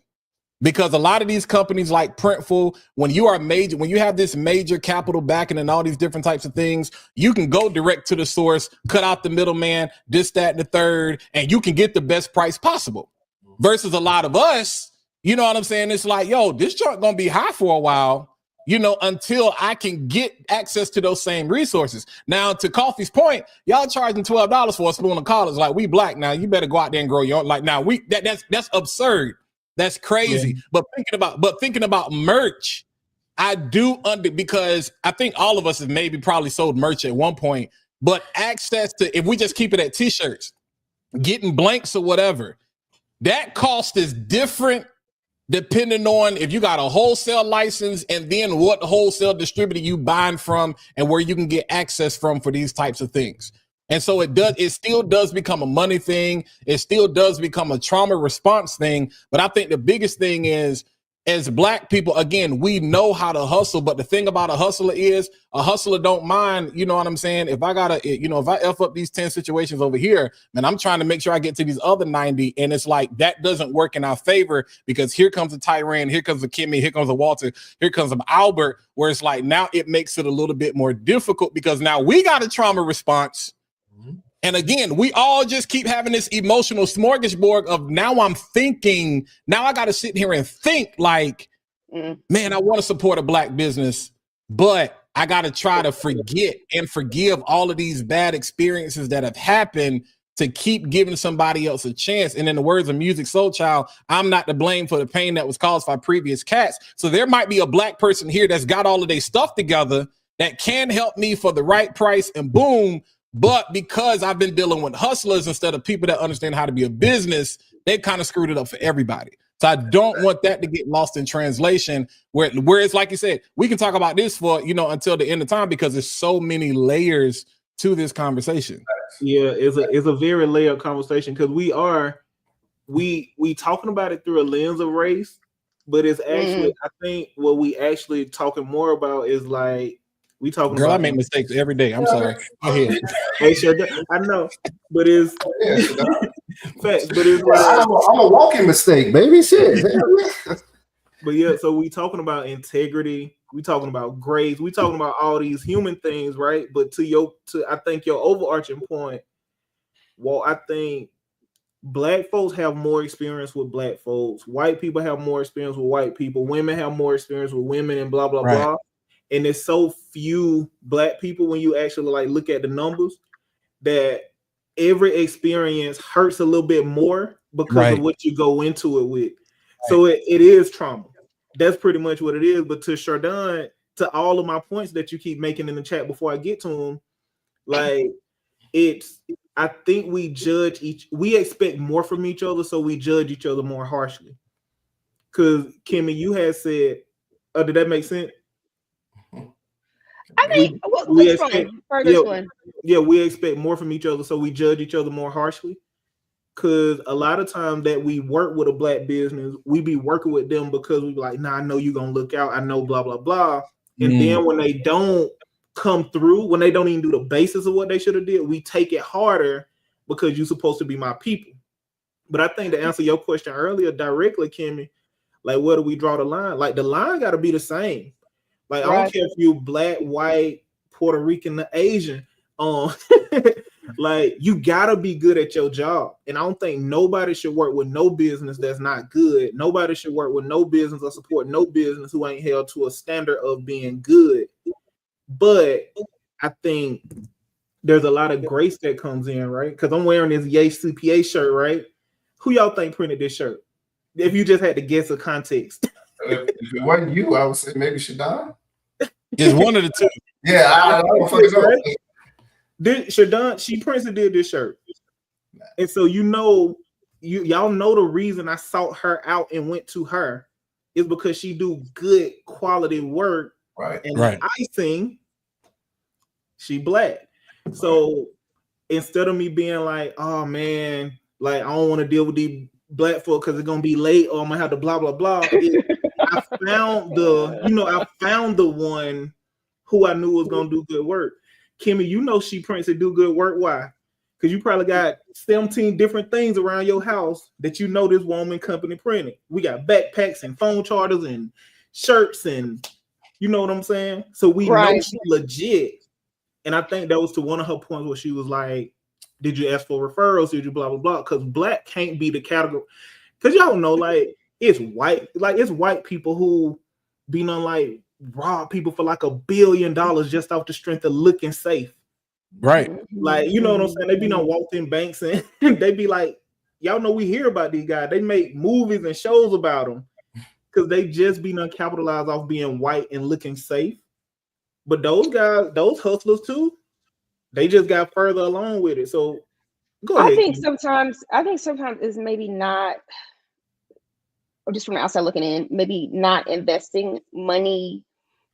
D: Because a lot of these companies like Printful, when you have this major capital backing and all these different types of things, you can go direct to the source, cut out the middleman, this, that, and the third, and you can get the best price possible. Versus a lot of us, you know what I'm saying? It's like, yo, this junk gonna be high for a while, until I can get access to those same resources. Now, to Coffee's point, y'all charging $12 for a spoon of collard. Like, we black now, you better go out there and grow your own. Like, now that's absurd. That's crazy. Yeah. But thinking about merch, I do because I think all of us have maybe probably sold merch at one point, but access to, if we just keep it at t-shirts, getting blanks or whatever, that cost is different depending on if you got a wholesale license and then what wholesale distributor you buying from and where you can get access from for these types of things. And so it still does become a money thing. It still does become a trauma response thing. But I think the biggest thing is, as black people, again, we know how to hustle. But the thing about a hustler don't mind, you know what I'm saying? If I if I F up these 10 situations over here, man, I'm trying to make sure I get to these other 90. And it's like, that doesn't work in our favor, because here comes a Tyran, here comes a Kimmy, here comes a Walter, here comes an Albert, where it's like, now it makes it a little bit more difficult because now we got a trauma response. And again, we all just keep having this emotional smorgasbord of now I got to sit here and think like, man, I want to support a black business, but I got to try to forget and forgive all of these bad experiences that have happened to keep giving somebody else a chance. And in the words of Music Soul Child, I'm not to blame for the pain that was caused by previous cats. So there might be a black person here that's got all of their stuff together that can help me for the right price, and boom. But because I've been dealing with hustlers instead of people that understand how to be a business, they kind of screwed it up for everybody. So I don't want that to get lost in translation where it's like you said, we can talk about this for, until the end of time, because there's so many layers to this conversation.
B: Yeah, it's a very layered conversation, because we talking about it through a lens of race, but it's actually, I think what we actually talking more about is like, we talking
D: Girl,
B: about,
D: I make mistakes every day. I'm sorry. Go ahead.
B: Hey, I know, but it's facts. But it's
C: I'm a walking mistake, baby. Shit.
B: But yeah, so we talking about integrity, we talking about grace, we talking about all these human things, right? But to I think your overarching point, well, I think Black folks have more experience with Black folks, white people have more experience with white people, women have more experience with women, and blah blah blah. And there's so few Black people when you actually like look at the numbers that every experience hurts a little bit more because of what you go into it with. So it is trauma. That's pretty much what it is. But to Chardon, to all of my points that you keep making in the chat before I get to them, like I think we expect more from each other, so we judge each other more harshly. Because Kimmy, you had said, did that make sense?
F: I mean, we expect,
B: we expect more from each other, so we judge each other more harshly. Because a lot of times that we work with a Black business, we be working with them because we be like, nah, I know you're gonna look out, I know, blah blah blah. And then when they don't come through, when they don't even do the basis of what they should have did, we take it harder because you're supposed to be my people. But I think to answer your question earlier directly, Kimmy, like where do we draw the line? Like the line got to be the same. Like I don't care if you Black, white, Puerto Rican, Asian. Like you gotta be good at your job. And I don't think nobody should work with no business that's not good. Nobody should work with no business or support no business who ain't held to a standard of being good. But I think there's a lot of grace that comes in, right? Because I'm wearing this Yay CPA shirt, right? Who y'all think printed this shirt? If you just had to guess a context.
C: If it wasn't you, I would say maybe Shadon.
D: Just one of the two.
C: Yeah, I don't fucking know.
B: Shadon, she prints and did this shirt. And so y'all know the reason I sought her out and went to her is because she do good quality work.
C: Right.
B: And the icing, she Black. So instead of me being like, oh man, like I don't want to deal with these Black folk because it's gonna be late or I'm gonna have to blah blah blah. I found the one who I knew was gonna do good work. Kimmy, you know she prints and do good work. Why? Because you probably got 17 different things around your house that you know this woman company printed. We got backpacks and phone chargers and shirts and you know what I'm saying? So we know she's legit. And I think that was to one of her points where she was like, did you ask for referrals? Did you blah, blah, blah? Because Black can't be the category. Because y'all know, like, it's white people who be on like rob people for like $1 billion just off the strength of looking safe.
D: Right.
B: Like, you know what I'm saying? They be on walked in banks and they be like, y'all know we hear about these guys. They make movies and shows about them because they just be capitalized off being white and looking safe. But those guys, those hustlers too, they just got further along with it. So go ahead.
F: I think sometimes it's maybe not, or just from the outside looking in, maybe not investing money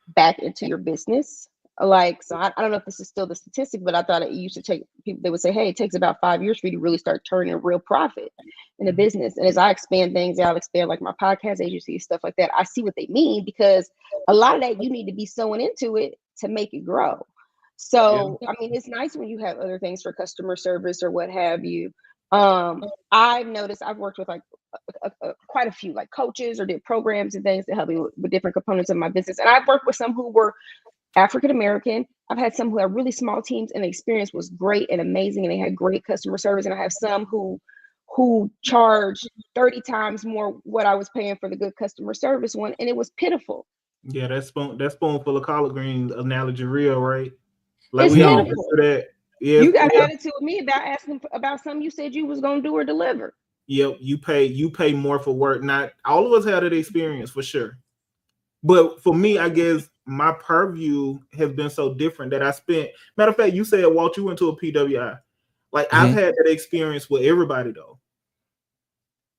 F: back into your business. Like, so I don't know if this is still the statistic, but I thought it used to take people, they would say, hey, it takes about 5 years for you to really start turning a real profit in a business. And as I expand things, I'll expand like my podcast agency, stuff like that. I see what they mean because a lot of that you need to be sewing into it to make it grow. So, I mean, it's nice when you have other things for customer service or what have you. I've noticed I've worked with like quite a few like coaches or did programs and things to help me with different components of my business. And I've worked with some who were African American. I've had some who have really small teams and the experience was great and amazing and they had great customer service. And I have some who charged 30 times more what I was paying for the good customer service one, and it was pitiful.
B: Yeah, that spoonful of collard greens analogy real, right? Like
F: it's
B: we all
F: pitiful.
B: that. Yeah,
F: you got attitude with me about asking about something you said you was gonna do or deliver.
B: Yep, you pay more for work. Not all of us had that experience for sure. But for me, I guess my purview has been so different that I spent. Matter of fact, you said, Walt, you went to a PWI. Like I've had that experience with everybody though.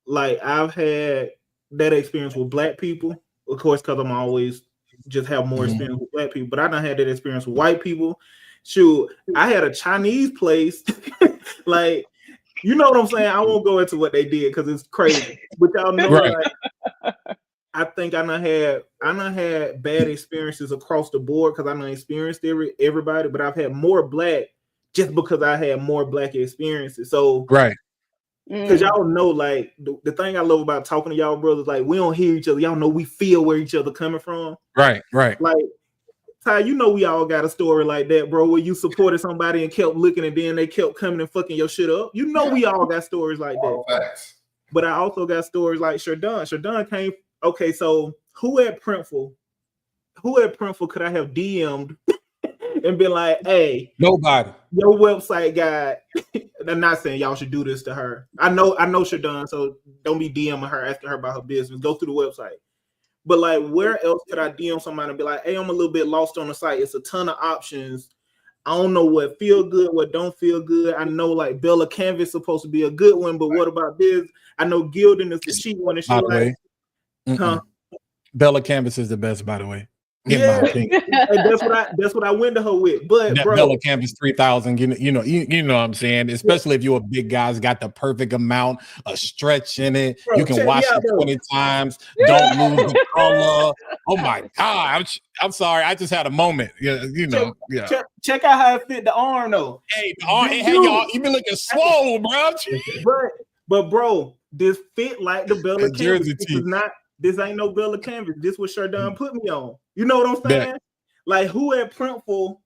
B: Like I've had that experience with Black people, of course, because I'm always just have more experience with Black people. But I done had that experience with white people. Shoot, I had a Chinese place. Like, you know what I'm saying? I won't go into what they did because it's crazy. But y'all know, like, I think I done had bad experiences across the board because I done experienced everybody, but I've had more Black just because I had more Black experiences. So Because y'all know, like, the thing I love about talking to y'all brothers, like, we don't hear each other. Y'all know we feel where each other coming from.
D: Right.
B: Like, Ty, you know we all got a story like that, bro, where you supported somebody and kept looking and then they kept coming and fucking your shit up. You know we all got stories like that.
C: Facts.
B: But I also got stories like Shardon. Shardon came, okay, so who at Printful could I have DM'd and been like, hey,
D: Nobody.
B: your website guy, I'm not saying y'all should do this to her. I know Shardon, so don't be DMing her, asking her about her business. Go through the website. But like, where else could I DM somebody and be like, hey, I'm a little bit lost on the site. It's a ton of options. I don't know what feel good, what don't feel good. I know like Bella Canvas supposed to be a good one, but what about this? I know Gildan is the cheap one. And she like, huh?
D: Bella Canvas is the best, by the way. In
B: Yeah,
D: my opinion.
B: and that's what I went to her with. But
D: That
B: bro,
D: Bella Canvas 3000, you know what I'm saying. Especially if you're a big guy, it's got the perfect amount of stretch in it.
B: Bro,
D: you can wash it 20 times. Don't lose the color. Oh my god! I'm sorry. I just had a moment. Yeah,
B: Check out how it fit the arm though.
D: Hey, the arm. Hey, y'all. You been looking swole, bro.
B: But bro, this fit like the Bella Canvas.
D: Jersey
B: This ain't no Bella Canvas. This what Shardon put me on. You know what I'm saying? Like, who at Printful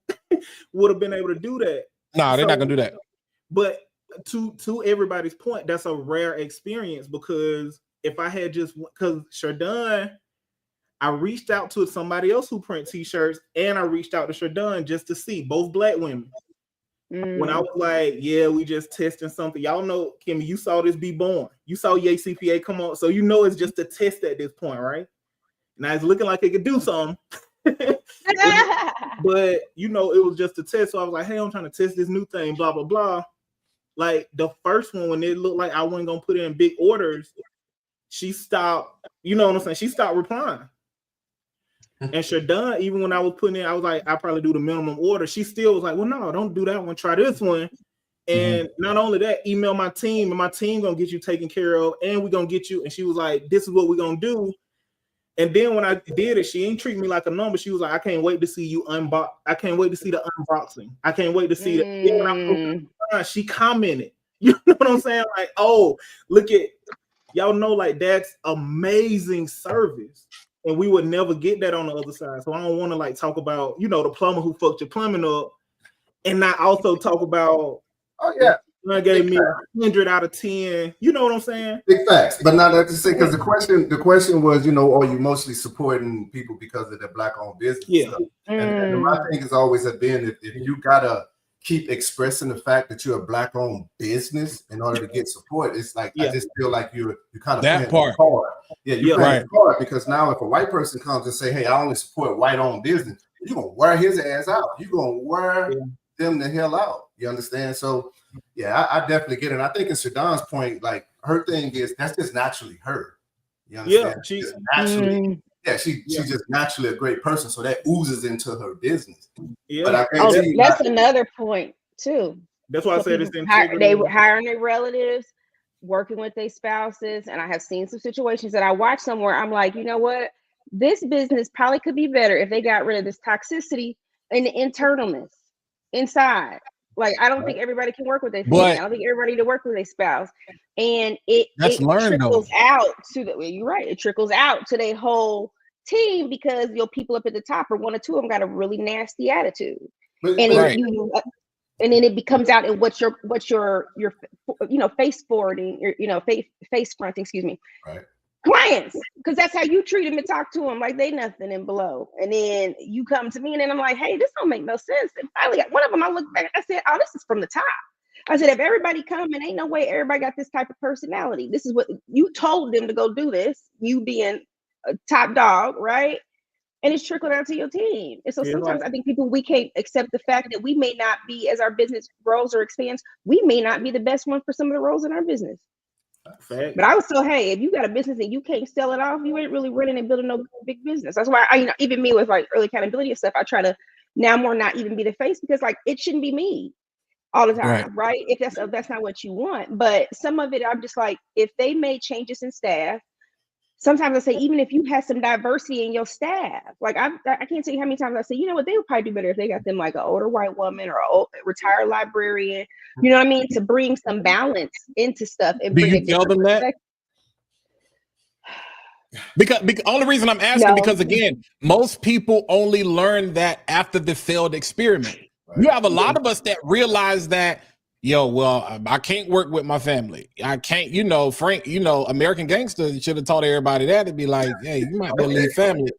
B: would have been able to do that?
D: Nah, they're not gonna do that.
B: But to everybody's point, that's a rare experience because if I had because Shardon, I reached out to somebody else who print t-shirts, and I reached out to Shardon just to see, both black women. When I was like, yeah, we just testing something. Y'all know, Kimmy, you saw this be born. You saw Yay CPA come on. So you know it's just a test at this point, right? Now it's looking like it could do something. But you know, it was just a test. So I was like, hey, I'm trying to test this new thing, blah, blah, blah. Like the first one, when it looked like I wasn't gonna put in big orders, she stopped, you know what I'm saying? She stopped replying. And Shardon, even when I was putting in, I was like, I probably do the minimum order. She still was like, well, no, don't do that one. Try this one. And not only that, email my team, and my team gonna get you taken care of, and we're gonna get you. And she was like, this is what we're gonna do. And then when I did it, she ain't treat me like a number. She was like, I can't wait to see you unbox. I can't wait to see the unboxing. I can't wait to see that. She commented. You know what I'm saying? Like, oh, look at y'all know, like that's amazing service. And we would never get that on the other side. So I don't want to like talk about, you know, the plumber who fucked your plumbing up, and not also talk about,
C: oh yeah,
B: I gave me 100 out of 10. You know what I'm saying?
C: Big facts. But not that to say, because the question was, you know, are you mostly supporting people because of their black-owned business?
B: Yeah.
C: And my thing has always been, if you gotta keep expressing the fact that you're a black-owned business in order to get support, it's like I just feel like you're kind of
D: that
C: playing
D: part.
C: Yeah, you're playing hard, because now if a white person comes and say, hey, I only support white-owned business, you're gonna wear his ass out. You're gonna wear them the hell out. You understand? So yeah, I definitely get it. And I think in Shardon's point, like her thing is that's just naturally her. You understand?
B: Yeah, she's
C: naturally. Yeah, she's just naturally a great person, so that oozes into her business.
B: Yeah,
C: but I can't
F: that's another point too.
B: That's why I said it's
F: they were hiring their relatives, working with their spouses, and I have seen some situations that I watched somewhere. I'm like, you know what? This business probably could be better if they got rid of this toxicity and the internalness inside. Like, I don't think everybody can work with their family. I don't think everybody need to work with their spouse. And it trickles out to the, you're right, it trickles out to their whole team, because your people up at the top, or one or two of them, got a really nasty attitude. And then it becomes out in what your you know, face forwarding, you know, face fronting, excuse me. Clients, because that's how you treat them and talk to them like they nothing and below. And then you come to me, and then I'm like, hey, this don't make no sense. And finally, one of them, I looked back, I said, oh, this is from the top. I said, if everybody come, and ain't no way everybody got this type of personality. This is what you told them to go do this, you being a top dog, right? And it's trickled out to your team. And so sometimes I think we can't accept the fact that we may not be, as our business grows or expands, we may not be the best one for some of the roles in our business. But I was told, hey, if you got a business and you can't sell it off, you ain't really running and building no big business. That's why you know, even me with like early accountability and stuff, I try to now more not even be the face, because like it shouldn't be me all the time, right? If that's not what you want. But some of it, I'm just like, if they made changes in staff, sometimes I say, even if you had some diversity in your staff, like I can't tell you how many times I say, you know what, they would probably do better if they got them like an older white woman or a retired librarian, you know what I mean, to bring some balance into stuff and
D: Do
F: bring a
D: you tell
F: different
D: them that?
F: perspective.
D: Because only reason I'm asking,
F: No.
D: because again, most people only learn that after the failed experiment. You have a lot of us that realize that, yo, well, I can't work with my family. I can't, Frank, American Gangster should have taught everybody that, to be like, hey, you might be a lead family.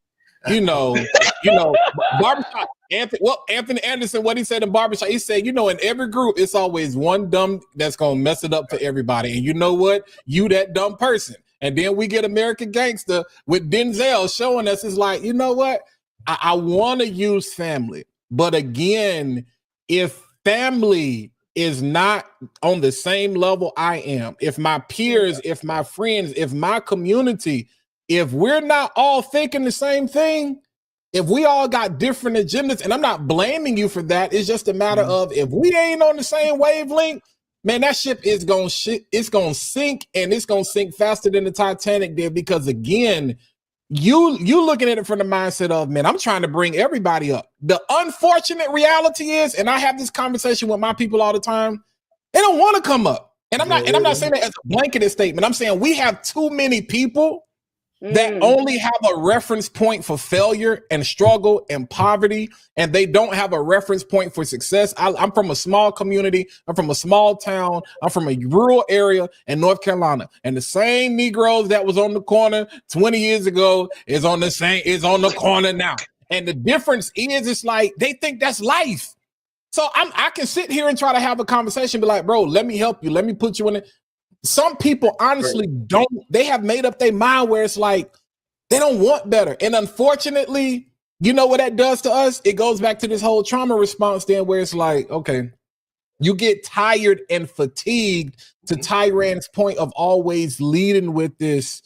D: Barbershop. Anthony Anderson, what he said in Barbershop, he said, in every group, it's always one dumb that's gonna mess it up for everybody. And you know what? You that dumb person. And then we get American Gangster with Denzel showing us, is like, you know what? I want to use family. But again, if family is not on the same level I am, if my peers, if my friends, if my community, if we're not all thinking the same thing, if we all got different agendas, and I'm not blaming you for that, it's just a matter of, if we ain't on the same wavelength, man, that ship is it's gonna sink, and it's gonna sink faster than the Titanic did. Because again, you looking at it from the mindset of, man, I'm trying to bring everybody up. The unfortunate reality is, and I have this conversation with my people all the time, they don't want to come up. And I'm not saying that as a blanketed statement. I'm saying we have too many people that only have a reference point for failure and struggle and poverty, and they don't have a reference point for success. I'm from a small community. I'm from a small town. I'm from a rural area in North Carolina, and the same Negroes that was on the corner 20 years ago is on the corner now. And the difference is, it's like they think that's life. So I can sit here and try to have a conversation, be like, bro, let me help you. Let me put you in it. Some people honestly don't, they have made up their mind where it's like, they don't want better. And unfortunately, you know what that does to us? It goes back to this whole trauma response then, where it's like, okay, you get tired and fatigued, to Tyran's point of always leading with this,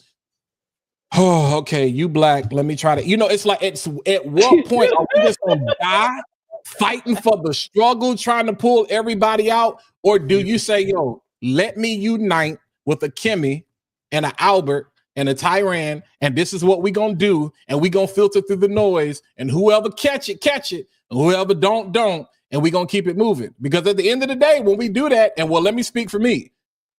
D: oh, okay, you black, let me try to, it's like, it's at what point are we just gonna die fighting for the struggle, trying to pull everybody out? Or do you say, yo, let me unite with a Kimmy and an Albert and a Tyran, and this is what we're going to do, and we're going to filter through the noise, and whoever catch it, and whoever don't, and we're going to keep it moving. Because at the end of the day, when we do that, and well, let me speak for me.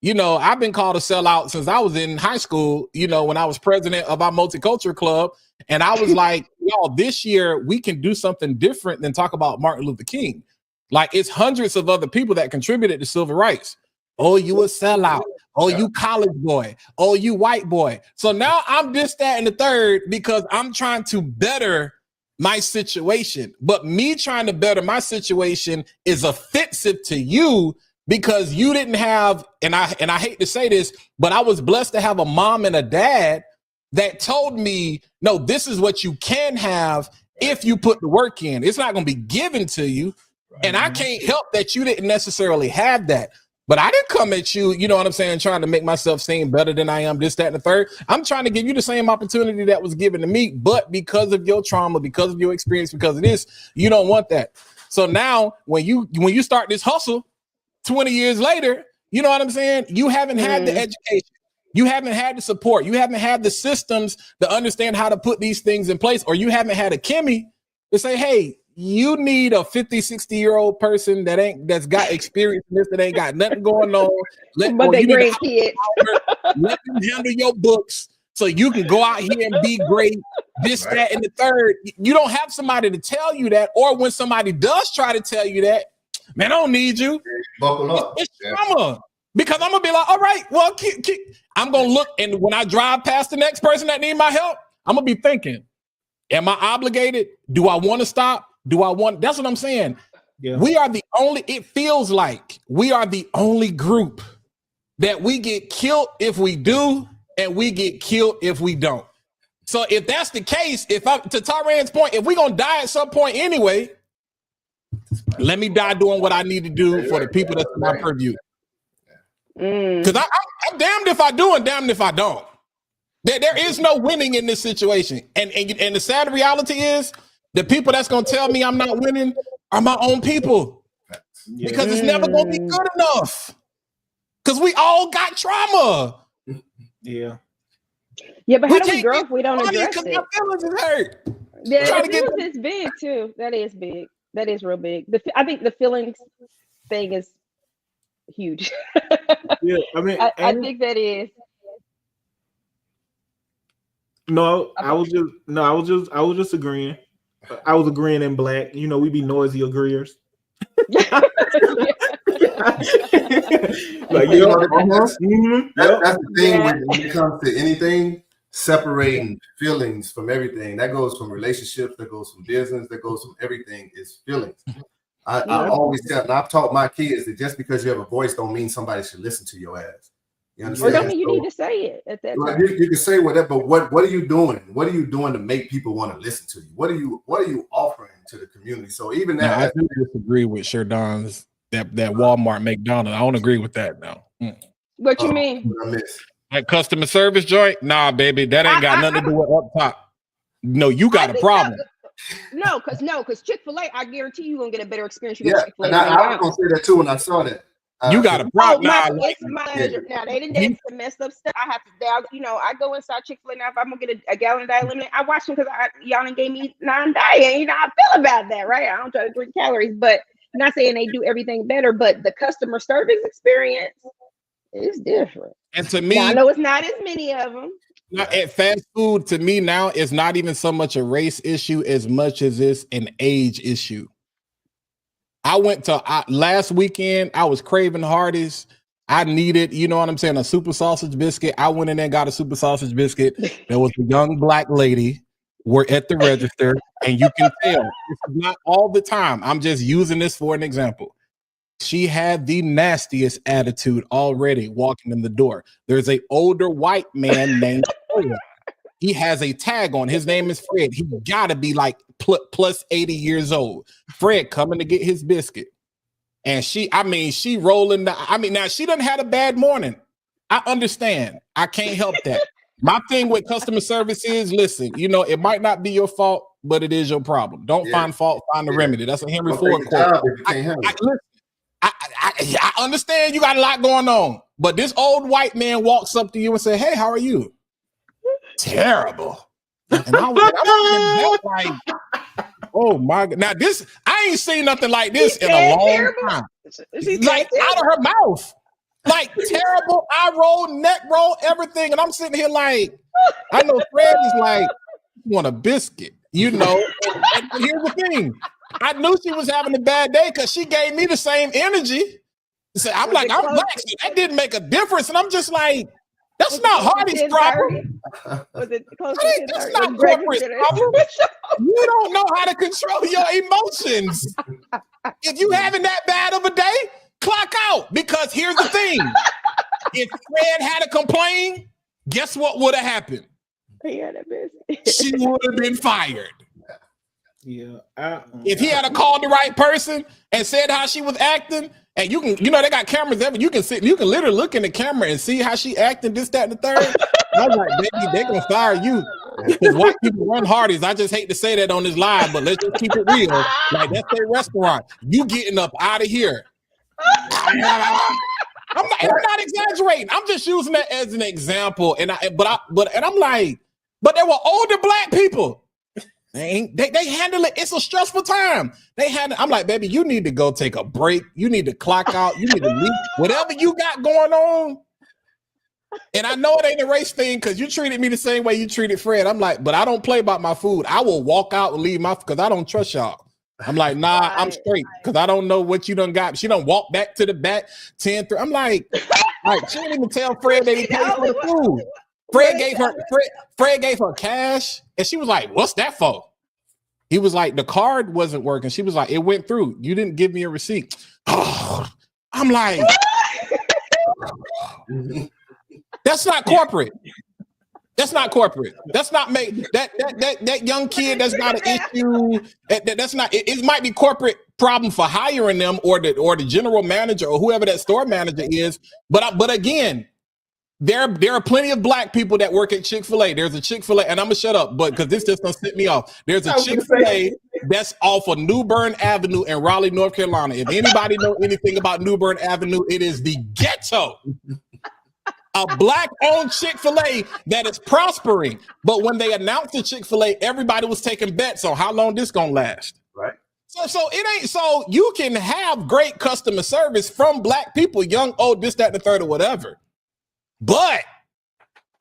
D: I've been called a sellout since I was in high school, when I was president of our multicultural club, and I was like, y'all, this year we can do something different than talk about Martin Luther King. Like, it's hundreds of other people that contributed to civil rights. Oh, you a sellout. Oh, you college boy. Oh, you white boy. So now I'm this, that, and the third, because I'm trying to better my situation. But me trying to better my situation is offensive to you, because you didn't have, and I hate to say this, but I was blessed to have a mom and a dad that told me, no, this is what you can have if you put the work in. It's not going to be given to you. And I can't help that you didn't necessarily have that. But I didn't come at you, you know what I'm saying, trying to make myself seem better than I am, this, that, and the third. I'm trying to give you the same opportunity that was given to me, but because of your trauma, because of your experience, because of this, you don't want that. So now when you start this hustle 20 years later, you know what I'm saying? You haven't had the education. You haven't had the support. You haven't had the systems to understand how to put these things in place, or you haven't had a Kimmy to say, hey, you need a 50-60-year-old person that's got experience in this, that ain't got nothing going on.
F: But they great kids.
D: Let them handle your books so you can go out here and be great. This, that, and the third. You don't have somebody to tell you that, or when somebody does try to tell you that, man, I don't need you.
C: Buckle up.
D: It's trauma. Because I'm gonna be like, all right, well, I'm gonna look, and when I drive past the next person that need my help, I'm gonna be thinking, am I obligated? Do I want to stop? That's what I'm saying. Yeah. It feels like we are the only group that we get killed if we do, and we get killed if we don't. So if that's the case, to Tyran's point, if we're going to die at some point anyway, let me die doing what I need to do for the people that's in my purview. Because I'm damned if I do and damned if I don't. There is no winning in this situation. And the sad reality is, the people that's going to tell me I'm not winning are my own people. Because it's never going to be good enough. Because we all got trauma.
B: Yeah.
F: Yeah, but how do we
D: can't
F: grow
D: get
F: if we don't
D: money
F: address
D: 'cause
F: it?
D: my feelings is hurt.
F: Yeah,
D: Trying
F: the
D: to get
F: feelings is big too. That is big. That is real big. I think the feelings thing is huge.
B: Yeah, I mean,
F: I think that is.
B: no, I was just agreeing. I was agreeing in black. You know, we be noisy agreeers. Like,
C: You
B: yo,
C: know, that's the thing
F: Yeah.
C: when it comes to anything, separating feelings from everything. That goes from relationships, that goes from business, that goes from everything is feelings. I always tell, and I've taught my kids that just because you have a voice don't mean somebody should listen to your ass. You
F: Or
C: understand?
F: don't mean you need to say it at that
C: Like,
F: time.
C: you can say whatever, but what are you doing? What are you doing to make people want to listen to you? What are you offering to the community? So even
D: No, I
C: that,
D: do disagree with Sherdon's that Walmart McDonald's. I don't agree with that now.
F: What you mean?
C: I miss.
D: Like customer service joint? Nah, baby, that ain't got nothing to do with up top. No, you got a problem.
F: No, because Chick-fil-A, I guarantee you gonna get a better experience. You
C: Yeah, and I was gonna say that too when I saw that.
D: You got a problem.
F: It's my manager. Now they didn't dance some messed up stuff. I have to, I go inside Chick-fil-A now. If I'm gonna get a gallon of diet lemonade, I watch them because y'all done gave me non-diet. You know, I feel about that, right? I don't try to drink calories, but I'm not saying they do everything better, but the customer service experience is different.
D: And to me,
F: now, I know it's not as many of them.
D: At fast food, to me now, it's not even so much a race issue as much as it's an age issue. I went to last weekend. I was craving Hardee's. I needed, you know what I'm saying, a super sausage biscuit. I went in there and got a super sausage biscuit. There was a young black lady at the register, and you can tell it's not all the time. I'm just using this for an example. She had the nastiest attitude already walking in the door. There's an older white man named Fred. He has a tag on. His name is Fred. He gotta be like plus 80 years old. Fred coming to get his biscuit. And she rolling. Now she done had a bad morning. I understand. I can't help that. My thing with customer service is, listen, it might not be your fault, but it is your problem. Don't find fault, find the remedy. That's a Henry Ford quote. I understand you got a lot going on, but this old white man walks up to you and say, "Hey, how are you?" Terrible. And I was like, oh my God. Now I ain't seen nothing like this in a long time. Like out of her mouth. Like terrible eye roll, neck roll, everything. And I'm sitting here like, I know Fred is like, you want a biscuit, And here's the thing. I knew she was having a bad day because she gave me the same energy. So I'm like, I'm black, so that didn't make a difference. And I'm just like, that's not Hardee's problem. That's not corporate problem. You don't know how to control your emotions. If you having that bad of a day, clock out. Because here's the thing. If Fred had to complain, guess what would have happened? She would have been fired.
B: Yeah.
D: If he had called the right person and said how she was acting, and you can, they got cameras ever. You can literally look in the camera and see how she acting, this, that, and the third. I was like, baby, they're gonna fire you. Because white people run Hardee's. I just hate to say that on this live, but let's just keep it real. Like that's their restaurant. You getting up out of here. I'm not exaggerating. I'm just using that as an example. And I'm like, but there were older black people. They handle it. It's a stressful time. I'm like, baby, you need to go take a break. You need to clock out. You need to leave. Whatever you got going on. And I know it ain't a race thing because you treated me the same way you treated Fred. I'm like, but I don't play about my food. I will walk out and leave because I don't trust y'all. I'm like, nah, I'm straight because I don't know what you done got. She done walk back to the back 10-3. I'm like, she didn't even tell Fred that he paid for the food. Fred gave her cash, and she was like, "What's that for?" He was like, "The card wasn't working." She was like, "It went through. You didn't give me a receipt." Oh, I'm like, that's not corporate. That's not corporate. That's not that young kid. That's not an issue. That's not. It might be corporate problem for hiring them or the general manager or whoever that store manager is. But again. There are plenty of black people that work at Chick-fil-A. There's a Chick-fil-A, and I'm gonna shut up, but because this just gonna set me off. There's a Chick-fil-A that's off of New Bern Avenue in Raleigh, North Carolina. If anybody know anything about New Bern Avenue, it is the ghetto. a black-owned Chick-fil-A that is prospering. But when they announced the Chick-fil-A, everybody was taking bets on how long this gonna last.
C: Right.
D: So it ain't so you can have great customer service from black people, young, old, this, that, and the third, or whatever. But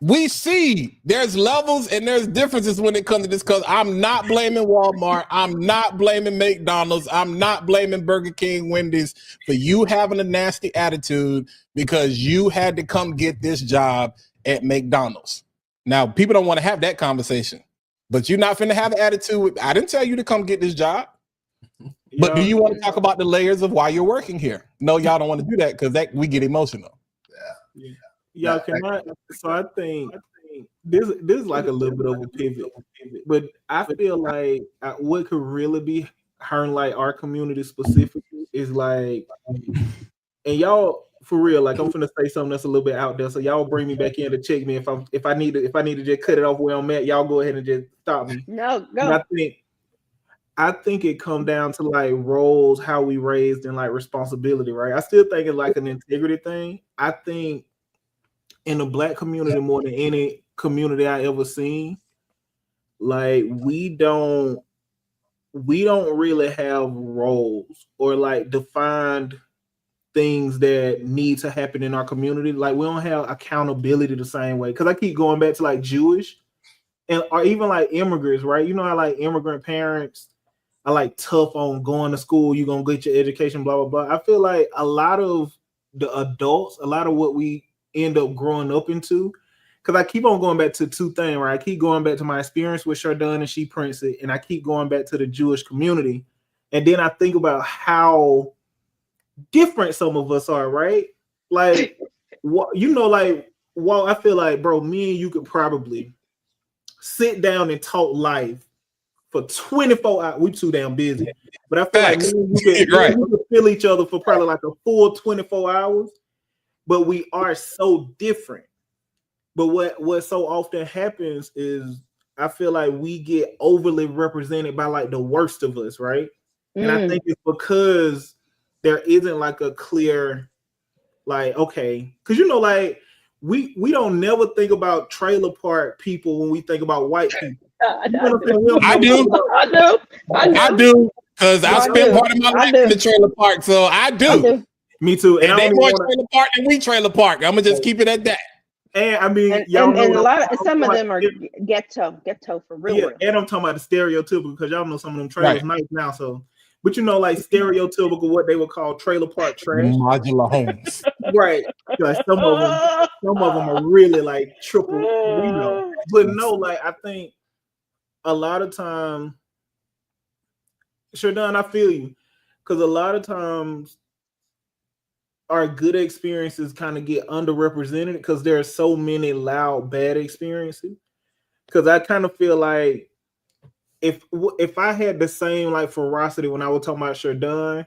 D: we see there's levels and there's differences when it comes to this, because I'm not blaming Walmart. I'm not blaming McDonald's. I'm not blaming Burger King, Wendy's for you having a nasty attitude because you had to come get this job at McDonald's. Now, people don't want to have that conversation, but you're not finna have an attitude. I didn't tell you to come get this job. But do you want to talk about the layers of why you're working here? No, y'all don't want to do that because that we get emotional.
C: Yeah.
B: Y'all cannot. So I think this is like a little bit of a pivot, but I feel like what could really be hurting like our community specifically is like, and y'all for real, like I'm finna say something that's a little bit out there, so y'all bring me back in to check me if I need to just cut it off where I'm at. Y'all go ahead and just stop me.
F: No, go.
B: And I think it come down to like roles, how we raised, and like responsibility, right? I still think it's like an integrity thing. I think in the black community more than any community I ever seen, like we don't really have roles or like defined things that need to happen in our community. Like we don't have accountability the same way. Because I keep going back to like Jewish and or even like immigrants, right? You know how like immigrant parents are like tough on going to school, you're gonna get your education, blah blah blah. I feel like a lot of the adults, a lot of what we end up growing up into, because I keep on going back to two things, right? I keep going back to my experience with Chardon and She Prints It, and I keep going back to the Jewish community, and then I think about how different some of us are, right? Like, what you know, like, well, I feel like, bro, me and you could probably sit down and talk life for 24 hours. We too damn busy, but I feel like me and you could feel each other for probably like a full 24 hours. But we are so different. But what so often happens is I feel like we get overly represented by like the worst of us, right? And I think it's because there isn't like a clear, like, okay, because you know, like we don't never think about trailer park people when we think about white people.
D: I do, because I spent part of my life in the trailer park, so I do. Me too. And they more trailer park than we trailer park. I'm gonna just keep it at that.
B: And I mean,
F: and a lot of some of them are ghetto for real.
B: Yeah, and I'm talking about the stereotypical because y'all know some of them trailers nice now. So, but you know, like stereotypical, what they would call trailer park trash,
D: modular homes,
B: right? Like some of them are really like triple, you know. But no, like I think a lot of time, Chardon, I feel you, because a lot of times our good experiences kind of get underrepresented because there are so many loud bad experiences. Because I kind of feel like if I had the same like ferocity when I was talking about Chardon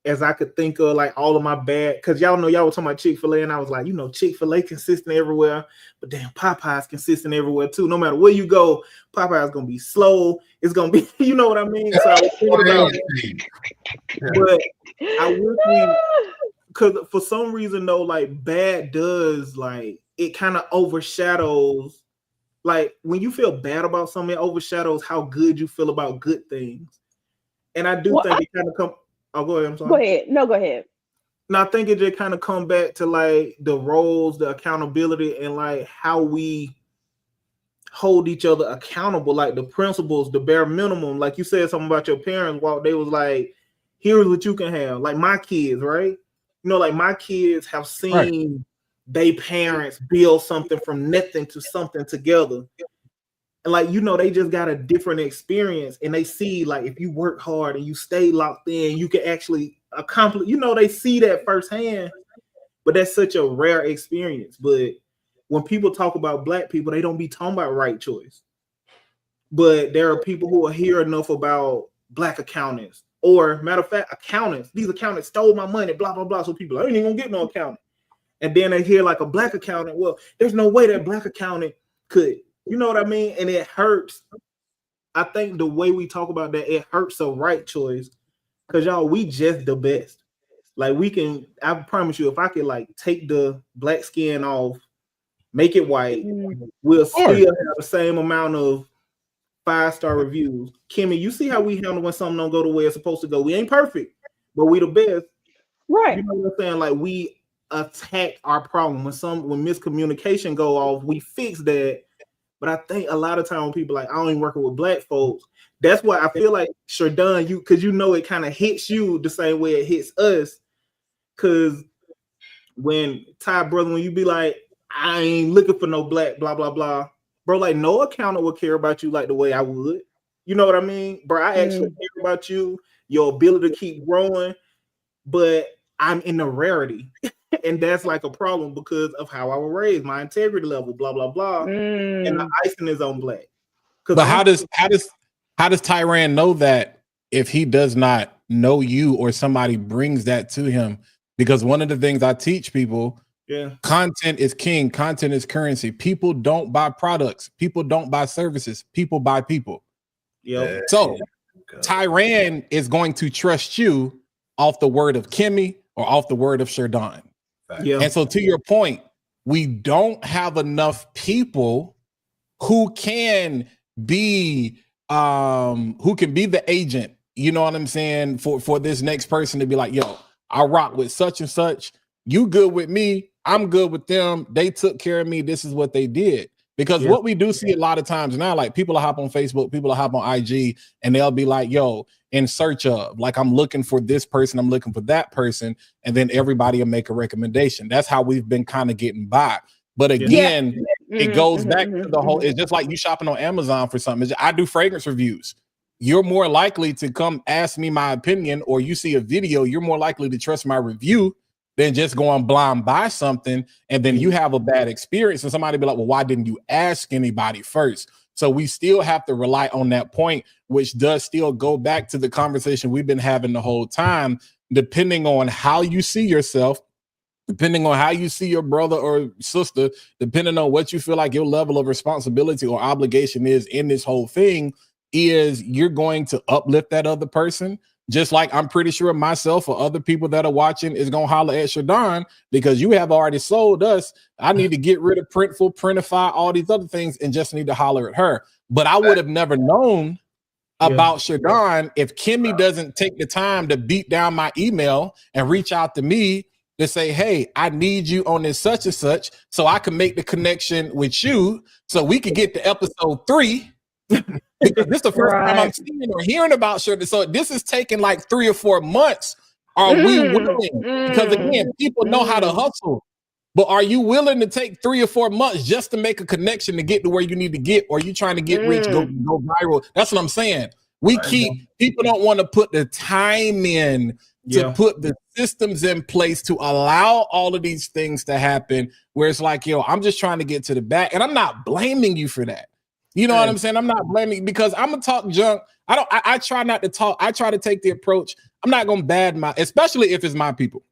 B: as I could think of like all of my bad, because y'all know y'all were talking about Chick-fil-A and I was like, you know, Chick-fil-A consistent everywhere, but damn, Popeye's consistent everywhere too. No matter where you go, Popeye's gonna be slow. It's gonna be, you know what I mean? So I was thinking about but I wish we, because for some reason though, like bad does like it kind of overshadows, like when you feel bad about something, it overshadows how good you feel about good things. And I do think it kind of come. Oh, go ahead. I'm sorry.
F: Go ahead. No, go ahead.
B: No, I think it just kind of come back to like the roles, the accountability, and like how we hold each other accountable, like the principles, the bare minimum. Like you said something about your parents, Walt. They was like, here's what you can have. Like my kids, right? You know, like my kids have seen their parents build something from nothing to something together. And like, you know, they just got a different experience and they see like if you work hard and you stay locked in, you can actually accomplish, you know, they see that firsthand. But that's such a rare experience. But when people talk about black people, they don't be talking about right choice. But there are people who are hear enough about black accountants. Or matter of fact, accountants. These accountants stole my money, blah, blah, blah. So people, I ain't even gonna get no accountant. And then they hear like a black accountant. Well, there's no way that black accountant could, you know what I mean? And it hurts. I think the way we talk about that, it hurts a right choice. Because y'all, we just the best. Like we can, I promise you, if I could like take the black skin off make it white. We'll still have the same amount of 5-star reviews. Kimmy, you see how we handle when something don't go the way it's supposed to go. We ain't perfect, but we the best.
F: Right.
B: You know what I'm saying? Like we attack our problem when miscommunication go off, we fix that. But I think a lot of time when people like, I don't even working with black folks. That's why I feel like Sherdon, because you know it kind of hits you the same way it hits us. Because when Ty brother, when you be like, I ain't looking for no black, blah blah blah, bro. Like no accountant would care about you like the way I would. You know what I mean, bro? I actually care about you, your ability to keep growing, but I'm in the rarity. And that's like a problem because of how I was raised, my integrity level, blah blah blah, and the icing is on black.
D: But how does Tyran know that if he does not know you or somebody brings that to him? Because one of the things I teach people, content is king, content is currency. People don't buy products, people don't buy services, people buy people.
B: Yeah.
D: So Tyran is going to trust you off the word of Kimmy or off the word of Sherdon.
B: Yeah.
D: And so to your point, we don't have enough people who can be the agent, you know what I'm saying, for this next person to be like, yo, I rock with such and such, you good with me, I'm good with them, they took care of me, this is what they did. Because what we do see a lot of times now, like people will hop on Facebook, people will hop on IG, and they'll be like, yo, in search of, like, I'm looking for this person, I'm looking for that person, and then everybody will make a recommendation. That's how we've been kind of getting by. But again, it goes back to the whole, it's just like you shopping on Amazon for something. I do fragrance reviews. You're more likely to come ask me my opinion, or you see a video, you're more likely to trust my review than just going blind buy something, and then you have a bad experience and somebody be like, well, why didn't you ask anybody first? So we still have to rely on that point, which does still go back to the conversation we've been having the whole time. Depending on how you see yourself, depending on how you see your brother or sister, depending on what you feel like your level of responsibility or obligation is in this whole thing, is you're going to uplift that other person. Just like I'm pretty sure myself or other people that are watching is going to holler at Sherdon because you have already sold us. I need to get rid of Printful, Printify, all these other things, and just need to holler at her. But I would have never known about Sherdon if Kimmy doesn't take the time to beat down my email and reach out to me to say, hey, I need you on this such and such so I can make the connection with you so we could get to episode 3. Because this is the first time I'm seeing or hearing about Sherdon. So this is taking like 3 or 4 months. Are we willing? Because again, people know how to hustle. But are you willing to take 3 or 4 months just to make a connection to get to where you need to get? Or are you trying to get rich, go viral? That's what I'm saying. People don't want to put the time in to put the systems in place to allow all of these things to happen, where it's like, yo, I'm just trying to get to the back. And I'm not blaming you for that. You know what I'm saying? I'm not blaming, because I'm gonna talk junk. I try not to talk. I try to take the approach. I'm not gonna especially if it's my people.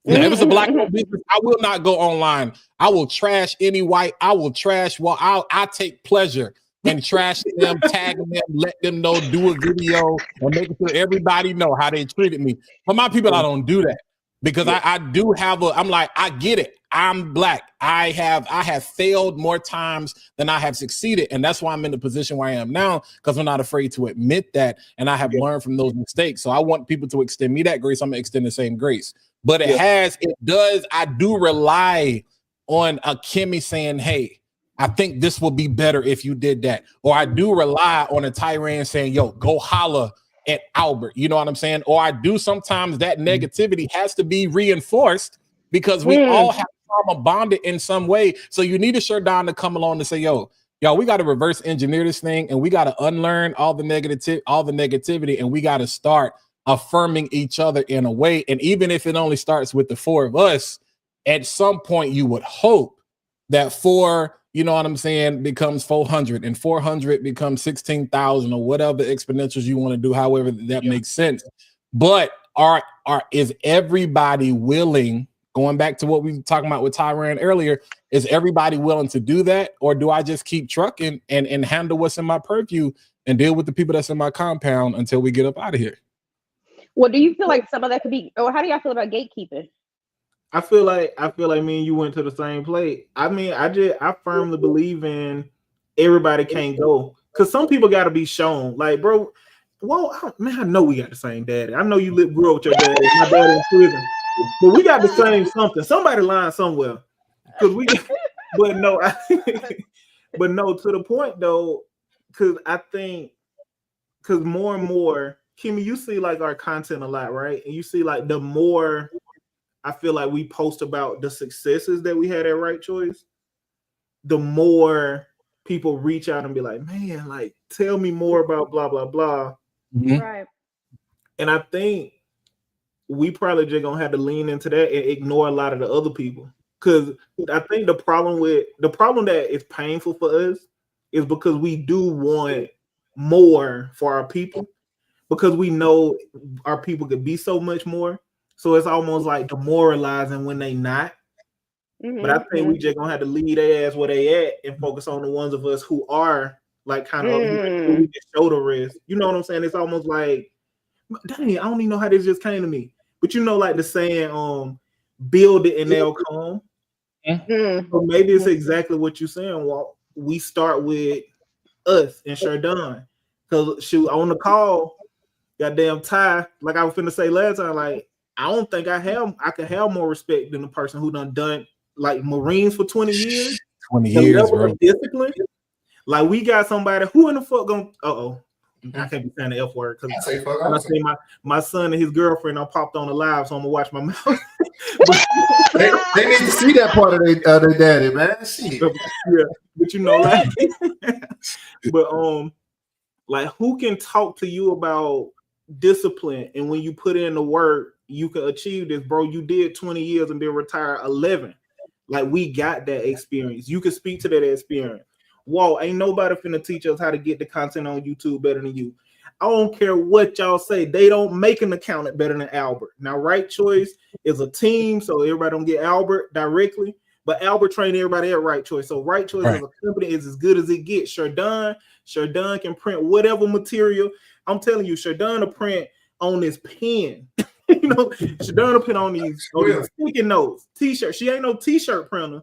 D: Now, if it's a black business, I will not go online. I will trash any white. I will trash. Well, I take pleasure in trashing them, tagging them, let them know, do a video, and making sure everybody know how they treated me. But my people, I don't do that, because I do have I'm like, I get it. I'm black. I have failed more times than I have succeeded. And that's why I'm in the position where I am now, because I'm not afraid to admit that. And I have learned from those mistakes. So I want people to extend me that grace. I'm going to extend the same grace. But I do rely on a Kimmy saying, hey, I think this will be better if you did that. Or I do rely on a Tyran saying, yo, go holler at Albert. You know what I'm saying? Or I do sometimes that negativity has to be reinforced, because we all have trauma bonded in some way. So you need a Sherdon to come along and say, yo, we got to reverse engineer this thing, and we got to unlearn all the negativity, and we got to start affirming each other in a way. And even if it only starts with the 4 of us, at some point you would hope that 4, you know what I'm saying, becomes 400, and 400 becomes 16,000, or whatever exponentials you want to do, however that makes sense. But is everybody willing? Going back to what we were talking about with Tyran earlier, is everybody willing to do that? Or do I just keep trucking and handle what's in my purview and deal with the people that's in my compound until we get up out of here?
F: Well, do you feel like some of that could be, or how do y'all feel about gatekeeping?
B: I feel like me and you went to the same place. I mean, I firmly believe in everybody can't go because some people got to be shown. Like, bro, well, man, I know we got the same daddy. I know you grew up with your daddy. My daddy in prison, but we got the same something. Somebody lying somewhere because we. But no, but no. To the point though, because I think because more and more, Kimmy, you see like our content a lot, right? And you see like the more. I feel like we post about the successes that we had at Right Choice, the more people reach out and be like, man, like, tell me more about blah, blah, blah.
D: Mhm.
F: Right.
B: And I think we probably just gonna have to lean into that and ignore a lot of the other people. Because I think the problem that is painful for us is because we do want more for our people because we know our people could be so much more. So it's almost like demoralizing when they not. But I think we just gonna have to lead their ass where they at and focus on the ones of us who are like kind of who we can show the rest. You know what I'm saying? It's almost like, dang, I don't even know how this just came to me. But you know, like the saying, build it and they'll come. So maybe it's exactly what you're saying, Walt. We start with us and Shardon. Because shoot, on the call, goddamn Ty, like I was finna say last time, like I don't think I could have more respect than the person who done like Marines for 20 years.
D: 20
B: The
D: years,
B: level
D: bro.
B: of discipline. Like we got somebody who in the fuck gonna I can't be saying the F word because I see my son and his girlfriend I popped on the live, so I'm gonna watch my mouth.
C: they need to see that part of their daddy, man. Shit.
B: Yeah, but you know, like but like who can talk to you about discipline and when you put in the work you can achieve this, bro. You did 20 years and been retired 11. Like we got that experience. You can speak to that experience. Whoa, ain't nobody finna teach us how to get the content on YouTube better than you. I don't care what y'all say. They don't make an accountant better than Albert. Now, Right Choice is a team, so everybody don't get Albert directly, but Albert trained everybody at Right Choice. So Right Choice as a company is as good as it gets. Shardon can print whatever material. I'm telling you, Shardon will print on this pen. You know, Shardon will print on these sticky notes, t-shirt. She ain't no t-shirt printer.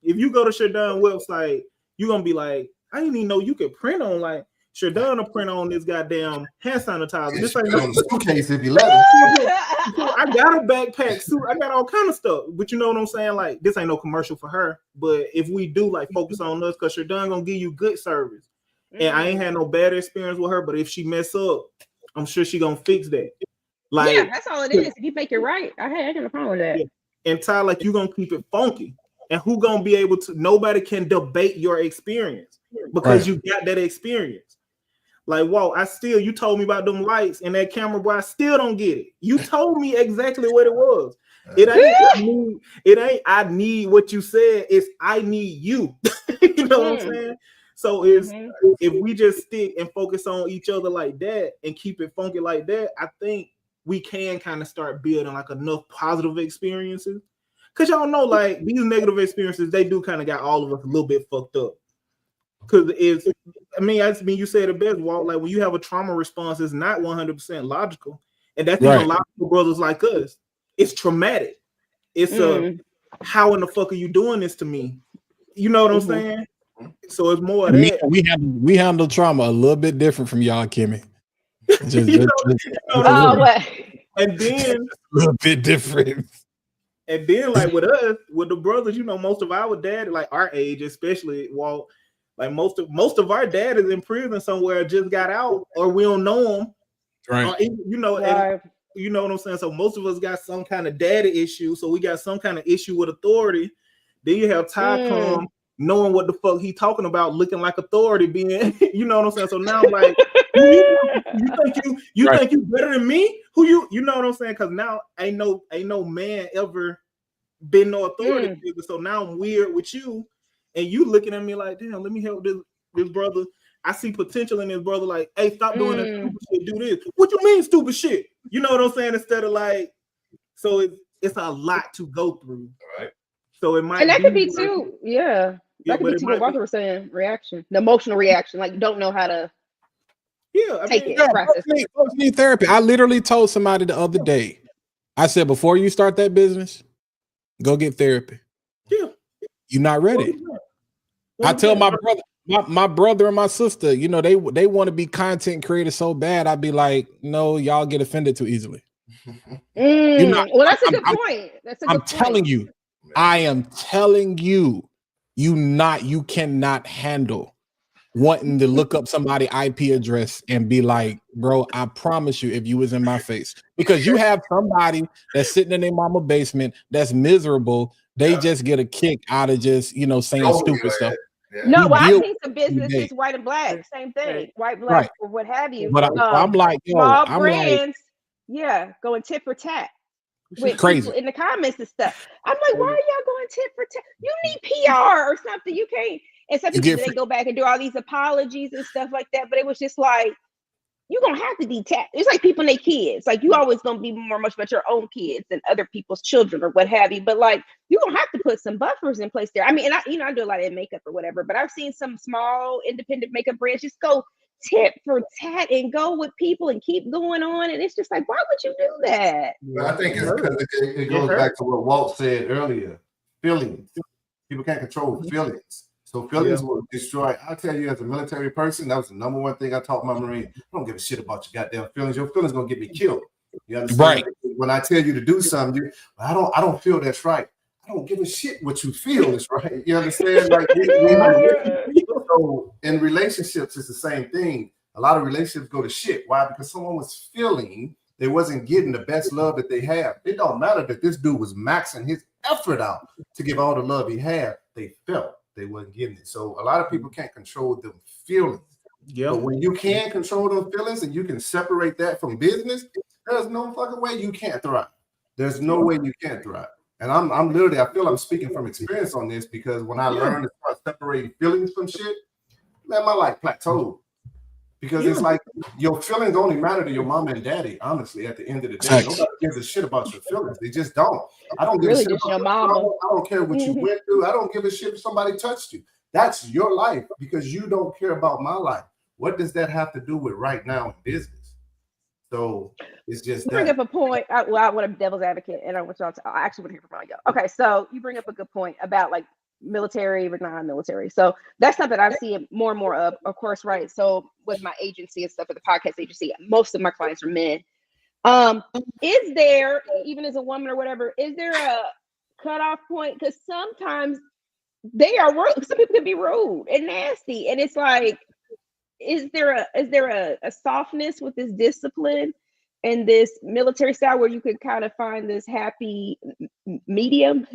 B: If you go to Shardon website, you're gonna be like, I didn't even know you could print on like Shardon will print on this goddamn hand sanitizer. This ain't no
C: suitcase if you let it.
B: I got a backpack suit. I got all kind of stuff. But you know what I'm saying? Like this ain't no commercial for her. But if we do like focus on us, because Shardon gonna give you good service. And I ain't had no bad experience with her. But if she mess up, I'm sure she gonna fix that. Like
F: yeah, that's all it is. If you make it right, I got no problem with that.
B: Yeah. And Ty, like you gonna keep it funky. And who gonna be able to? Nobody can debate your experience because you got that experience. Like, whoa, you told me about them lights and that camera, boy, I still don't get it. You told me exactly what it was. It ain't I need what you said, it's I need you. You know what I'm saying? So if we just stick and focus on each other like that and keep it funky like that, I think we can kind of start building like enough positive experiences. Cause y'all know, like these negative experiences, they do kind of got all of us a little bit fucked up. Cause I mean, you said it best, Walt. Like when you have a trauma response, it's not 100% logical, and that's even logical brothers like us. It's traumatic. It's how in the fuck are you doing this to me? You know what I'm saying? So it's more of that.
D: We handle trauma a little bit different from y'all, Kimmy.
B: And then
D: a little bit different.
B: And then, like with us, with the brothers, you know, most of our dad, like our age, especially Walt, like most of our dad is in prison somewhere, just got out, or we don't know him,
D: right?
B: You know, and you know what I'm saying. So most of us got some kind of daddy issue, so we got some kind of issue with authority. Then you have Ty come knowing what the fuck he talking about, looking like authority, being, you know what I'm saying. So now I'm like, you think you better than me? Who you know what I'm saying? Because now ain't no man ever been no authority figure. So now I'm weird with you, and you looking at me like, damn, let me help this brother. I see potential in this brother. Like, hey, stop doing that stupid shit. Do this. What you mean stupid shit? You know what I'm saying? Instead of like, so it's a lot to go through.
C: Right.
B: So it might,
F: and that could be too. Yeah. That could be too what Walter was saying, reaction, the emotional reaction, like you don't know how to take it, process it.
D: Folks need therapy. I literally told somebody the other day, I said, before you start that business, Go get therapy.
B: Yeah.
D: You're not ready. I tell my brother, my brother and my sister, you know, they want to be content creators so bad. I'd be like, no, y'all get offended too easily. You're not,
F: well, that's a good point. That's a good
D: I'm
F: point.
D: telling you, I am telling you, you cannot handle wanting to look up somebody's IP address and be like, bro, I promise you, if you was in my face, because you have somebody that's sitting in their mama basement that's miserable. They just get a kick out of just, you know, saying stupid stuff.
C: Yeah.
F: No,
D: We
F: well, I've
D: deal
F: seen some businesses, white and black, same thing, white, black,
D: Right.
F: or what have you.
D: But I'm like, yo,
F: small
D: I'm
F: brands, going tit for tat with
D: crazy.
F: people in the comments and stuff. I'm like, why are y'all going tit for tat? You need PR or something. You can't. And some people, they go back and do all these apologies and stuff like that. But it was just like, you're gonna have to detach. It's like people and their kids. Like, you always gonna be much about your own kids than other people's children or what have you. But like, you're gonna have to put some buffers in place there. I mean, and I do a lot of makeup or whatever, but I've seen some small independent makeup brands just go tit for tat and go with people and keep going on. And it's just like, why would you do that?
C: But I think it's because it goes back to what Walt said earlier. Feelings. People can't control feelings. So feelings will destroy. I'll tell you, as a military person, that was the number one thing I taught my Marine. I don't give a shit about your goddamn feelings. Your feelings gonna get me killed. You understand?
D: Right.
C: When I tell you to do something, I don't feel that's right. I don't give a shit what you feel is right. You understand? Like so in relationships, it's the same thing. A lot of relationships go to shit. Why? Because someone was feeling they wasn't getting the best love that they have. It don't matter that this dude was maxing his effort out to give all the love he had. They felt they wasn't getting it. So a lot of people can't control them feelings. But when you can control those feelings and you can separate that from business, there's no fucking way you can't thrive. There's no way you can't thrive. And I'm literally, I feel I'm speaking from experience on this, because when I learned to start separating feelings from shit, man, my life plateaued. Because it's like your feelings only matter to your mama and daddy, honestly, at the end of the day. Nobody gives a shit about your feelings. They just don't. I don't give a shit about your mama. I don't care what you went through. I don't give a shit if somebody touched you. That's your life, because you don't care about my life. What does that have to do with right now in business? So it's just
F: bring up a point. I want to be devil's advocate, and I actually want to hear from y'all. Okay, so you bring up a good point about like military or non-military. So that's something I've seen more and more of course, right? So with my agency and stuff, with the podcast agency, most of my clients are men. Is there, even as a woman or whatever, is there a cutoff point? Because sometimes they are rude. Some people can be rude and nasty, and it's like, is there a softness with this discipline and this military style where you could kind of find this happy medium?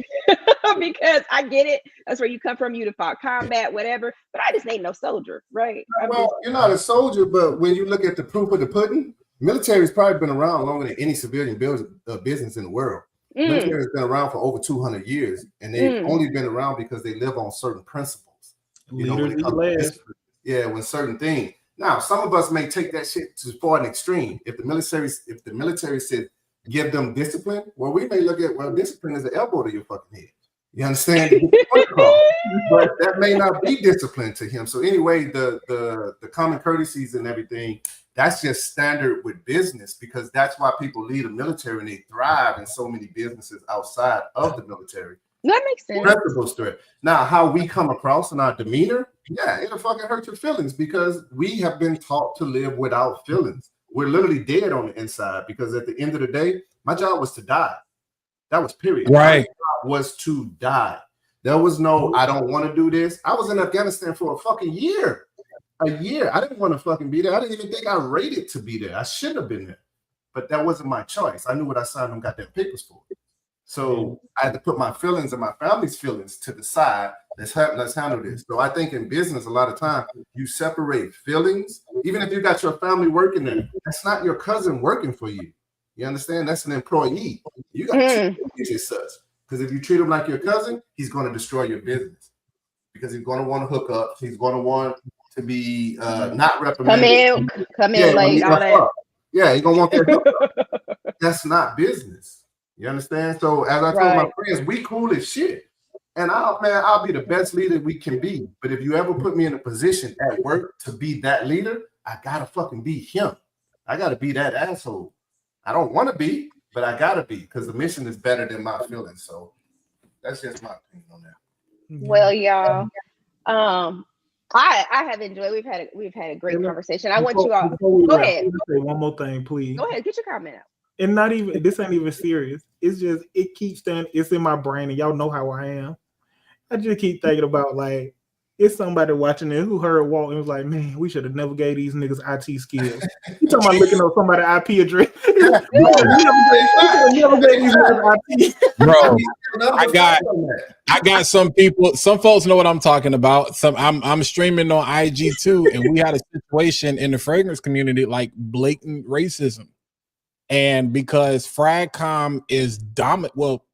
F: Because I get it, that's where you come from, you to fight combat, whatever, but I just ain't no soldier, right?
C: You're not a soldier, but when you look at the proof of the pudding, military's probably been around longer than any civilian business in the world. Military has been around for over 200 years, and they've only been around because they live on certain principles. You know, when it comes to when certain things. Now, some of us may take that shit to far an extreme. If the military said give them discipline, well, we may look at, well, discipline is an elbow to your fucking head. You understand? But that may not be discipline to him. So anyway, the common courtesies and everything, that's just standard with business, because that's why people leave the military and they thrive in so many businesses outside of the military.
F: That makes sense.
C: Now, how we come across in our demeanor, it'll fucking hurt your feelings, because we have been taught to live without feelings. We're literally dead on the inside, because at the end of the day, my job was to die. That was period.
D: Right.
C: My job was to die. There was no, I don't want to do this. I was in Afghanistan for a fucking year. A year. I didn't want to fucking be there. I didn't even think I rated to be there. I should have been there. But that wasn't my choice. I knew what I signed them goddamn papers for. So I had to put my feelings and my family's feelings to the side. Let's handle this. So I think in business, a lot of time you separate feelings. Even if you got your family working there, that's not your cousin working for you. You understand? That's an employee. You got to treat him as such. Because if you treat him like your cousin, he's going to destroy your business. Because he's going to want to hook up. He's going to want to be not reprimanded.
F: Come in late, all that.
C: Yeah, he's going to want that hookup. That's not business. You understand? So as I told my friends, we cool as shit. And I'll be the best leader we can be. But if you ever put me in a position at work to be that leader, I gotta fucking be him. I gotta be that asshole. I don't want to be, but I gotta be, because the mission is better than my feelings. So That's just my opinion on that.
F: Well, y'all, I have enjoyed. We've had a great conversation. I want you all. Go ahead.
B: Say one more thing, please.
F: Go ahead. Get your comment out.
B: And not even this ain't even serious. It's just it keeps staying. It's in my brain, and y'all know how I am. I just keep thinking about like it's somebody watching it who heard Walt and was like, "Man, we should have never gave these niggas IT skills." You talking about looking up somebody's IP address? We never gave these niggas IT.
D: Bro, I got some people. Some folks know what I'm talking about. I'm streaming on IG too, and we had a situation in the fragrance community like blatant racism. And because Fragcom is dominant, well,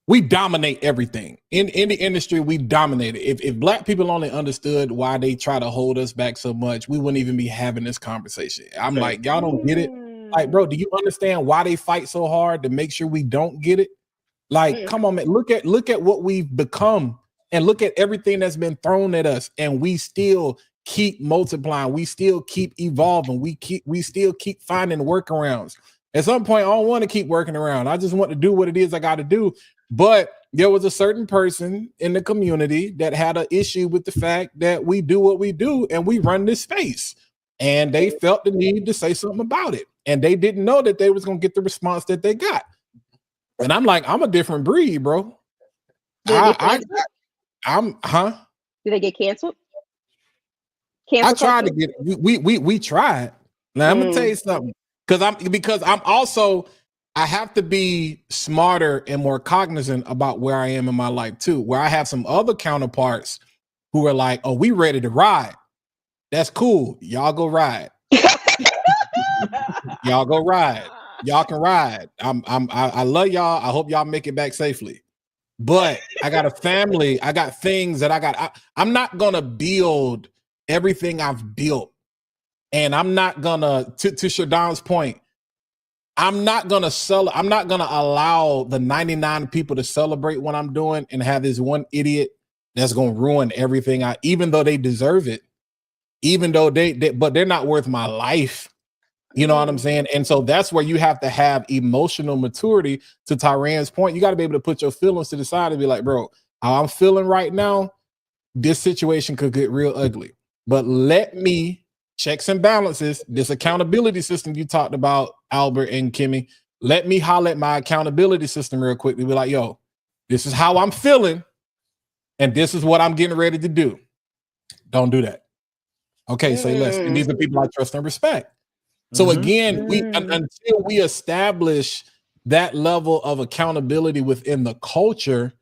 D: we dominate everything in the industry. We dominate it. If black people only understood why they try to hold us back so much, we wouldn't even be having this conversation. I'm like, y'all don't get it. Like, bro, do you understand why they fight so hard to make sure we don't get it? Like, come on, man. Look at what we've become, and look at everything that's been thrown at us, and we still keep multiplying. We still keep evolving. We still keep finding workarounds. At some point, I don't want to keep working around. I just want to do what it is I got to do. But there was a certain person in the community that had an issue with the fact that we do what we do and we run this space. And they felt the need to say something about it. And they didn't know that they was going to get the response that they got. And I'm like, I'm a different breed, bro.
F: Did they get canceled?
D: I tried to get we tried. Now I'm gonna tell you something. Because I'm also I have to be smarter and more cognizant about where I am in my life too, where I have some other counterparts who are like, oh, we ready to ride. That's cool. Y'all go ride. Y'all go ride. Y'all can ride. I love y'all. I hope y'all make it back safely. But I got a family. I got things that I got. I'm not gonna build everything I've built. And I'm not gonna, to Shadon's point, I'm not gonna allow the 99 people to celebrate what I'm doing and have this one idiot that's gonna ruin everything. Even though they deserve it, even though but they're not worth my life. You know what I'm saying? And so that's where you have to have emotional maturity. To Tyran's point, you got to be able to put your feelings to the side and be like, bro, how I'm feeling right now, this situation could get real ugly. But let me checks and balances, this accountability system you talked about, Albert and Kimmy. Let me holler at my accountability system real quick to be like, yo, this is how I'm feeling, and this is what I'm getting ready to do. Don't do that. Okay, say less. And these are people I trust and respect. So again, until we establish that level of accountability within the culture,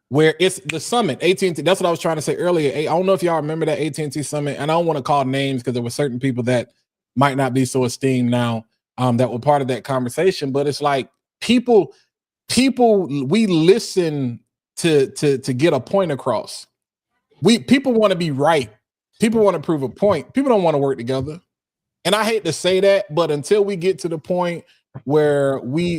D: where it's the summit, AT&T, that's what I was trying to say earlier. I don't know if y'all remember that AT&T summit, and I don't want to call names because there were certain people that might not be so esteemed now that were part of that conversation. But it's like people, we listen to get a point across. People want to be right. People want to prove a point. People don't want to work together. And I hate to say that, but until we get to the point where we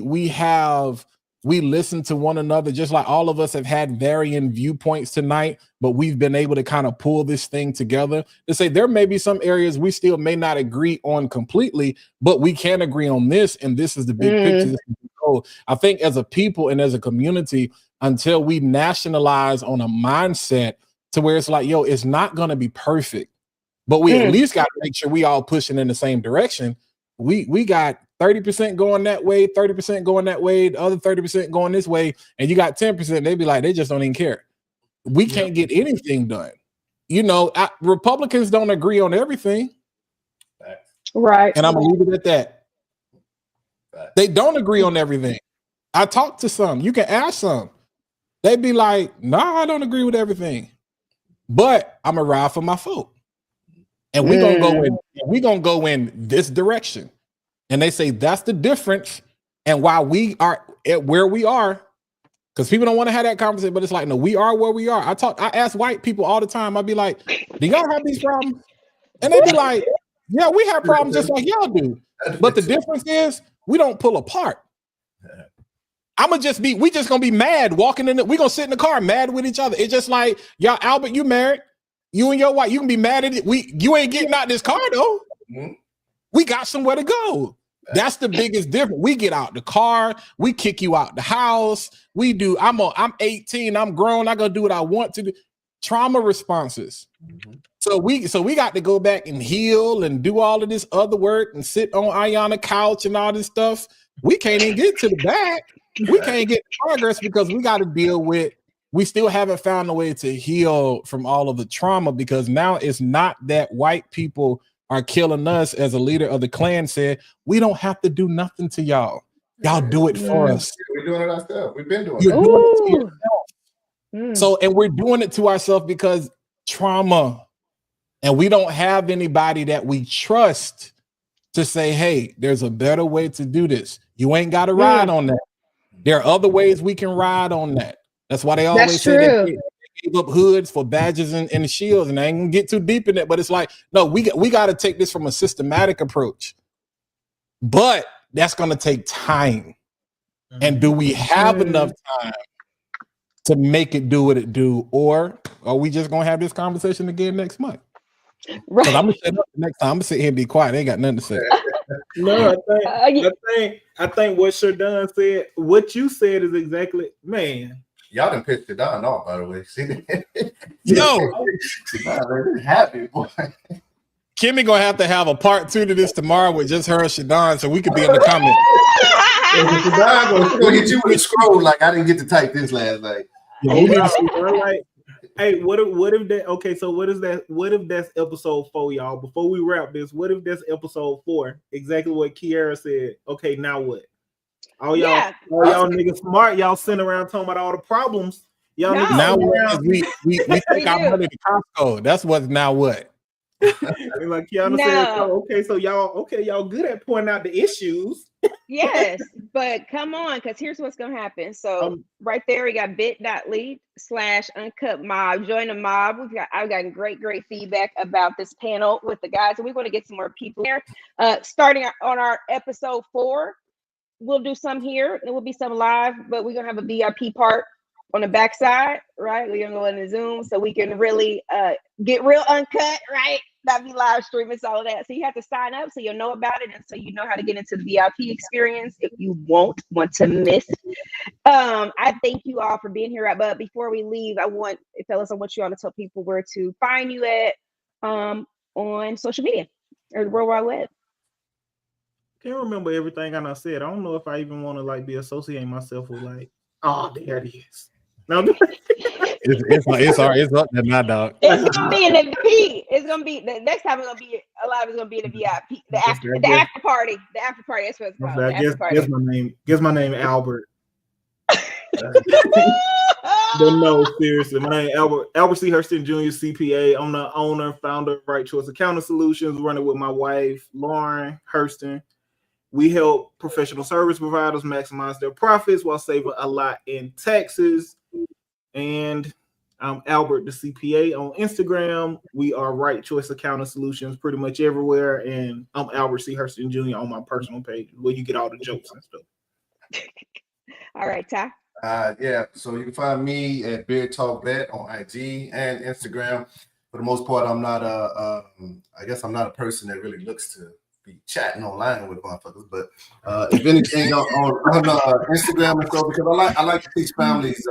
D: listen to one another, just like all of us have had varying viewpoints tonight, but we've been able to kind of pull this thing together to say there may be some areas we still may not agree on completely, but we can agree on this, and this is the big picture. I think as a people and as a community, until we nationalize on a mindset to where it's like, yo, it's not going to be perfect, but we at least got to make sure we all pushing in the same direction. We got 30% going that way, 30% going that way, the other 30% going this way, and you got 10%. They be like, they just don't even care. We can't get anything done. You know, Republicans don't agree on everything.
F: Right.
D: And I'm gonna leave it at that. They don't agree on everything. I talked to some. You can ask some. They'd be like, nah, I don't agree with everything. But I'm gonna ride for my folk. And we're gonna go in this direction. And they say that's the difference, and why we are at where we are, because people don't want to have that conversation, but it's like, no, we are where we are. I ask white people all the time, I'd be like, do y'all have these problems? And they'd be like, yeah, we have problems just like y'all do. But the difference is we don't pull apart. We just gonna be mad walking in we gonna sit in the car mad with each other. It's just like, y'all, Albert, you married, you and your wife, you can be mad at it. You ain't getting out this car though. We got somewhere to go. That's the biggest difference. We get out the car, we kick you out the house. We do. I'm 18. I'm grown. I gonna do what I want to do. Trauma responses.
C: Mhm.
D: So we got to go back and heal and do all of this other work and sit on Ayana couch and all this stuff. We can't even get to the back. We can't get progress because we got to deal with. We still haven't found a way to heal from all of the trauma because now it's not that white people are killing us. As a leader of the clan said, we don't have to do nothing to y'all. Y'all do it for us.
C: We're doing it ourselves. We've been doing
D: You're
C: it.
D: doing it to
F: Ooh.
D: yourself. So, and we're doing it to ourselves because trauma, and we don't have anybody that we trust to say, hey, there's a better way to do this. You ain't got to ride on that. There are other ways we can ride on that. That's why they always say that they give up hoods for badges and shields, and I ain't gonna get too deep in it, but it's like, no, we got to take this from a systematic approach. But that's gonna take time. And do we have enough time to make it do what it do, or are we just gonna have this conversation again next month? Because I'm gonna shut up next time. I'm gonna sit here and be quiet. I ain't got nothing to say.
B: No, I think what Shardon said, what you said is exactly, man.
C: Y'all done pissed it down off, by the way. See
D: Yo,
C: Shardon, happy boy.
D: Kimmy gonna have to have a part 2 to this tomorrow with just her and Shadon, so we could be in the comments.
C: Shardon gonna hit you with a scroll like I didn't get to type this last night.
B: Hey, what if that? Okay, so what is that? What if that's episode 4, y'all? Before we wrap this, what if that's episode 4? Exactly what Kiara said. Okay, now what? All y'all niggas smart. Y'all sitting around talking about all the problems. Y'all niggas
D: now
B: what?
D: we take our money to Costco. That's what's now what.
B: Like Kiana said, oh, okay, so y'all good at pointing out the issues.
F: Yes, but come on, because here's what's gonna happen. So right there, we got bit.ly/uncut mob. Join the mob. I've gotten great feedback about this panel with the guys, and we want to get some more people there. Starting on our episode 4, we'll do some here. There will be some live, but we're gonna have a VIP part on the backside, right? We're gonna go into Zoom so we can really get real uncut, right? Not be live streaming, all of that. So you have to sign up so you'll know about it, and so you know how to get into the VIP experience if you won't want to miss. I thank you all for being here. But before we leave, fellas, I want you all to tell people where to find you at on social media or the World Wide Web.
B: Can't remember everything I done said. I don't know if I even want to like be associating myself with like, oh, there it is. No,
D: it's up there now, dog.
F: It's gonna be in the VIP. It's gonna be the next time. It's gonna be alive. It's gonna be in the VIP. The after party. The after party. That's what it's called.
B: Guess my name Albert. But no, seriously, my name is Albert C. Hurston Jr. CPA. I'm the owner, founder of Right Choice Accounting Solutions. Running with my wife Lauren Hurston. We help professional service providers maximize their profits while saving a lot in taxes. And I'm Albert, the CPA, on Instagram. We are Right Choice Accounting Solutions pretty much everywhere. And I'm Albert C. Hurston Jr. on my personal page where you get all the jokes and stuff.
F: All right, Ty.
C: Yeah, so you can find me at Beard Talk Vet on IG and Instagram. For the most part, I'm not I guess I'm not a person that really looks to be chatting online with motherfuckers, but if anything on Instagram and stuff, because I like to teach families,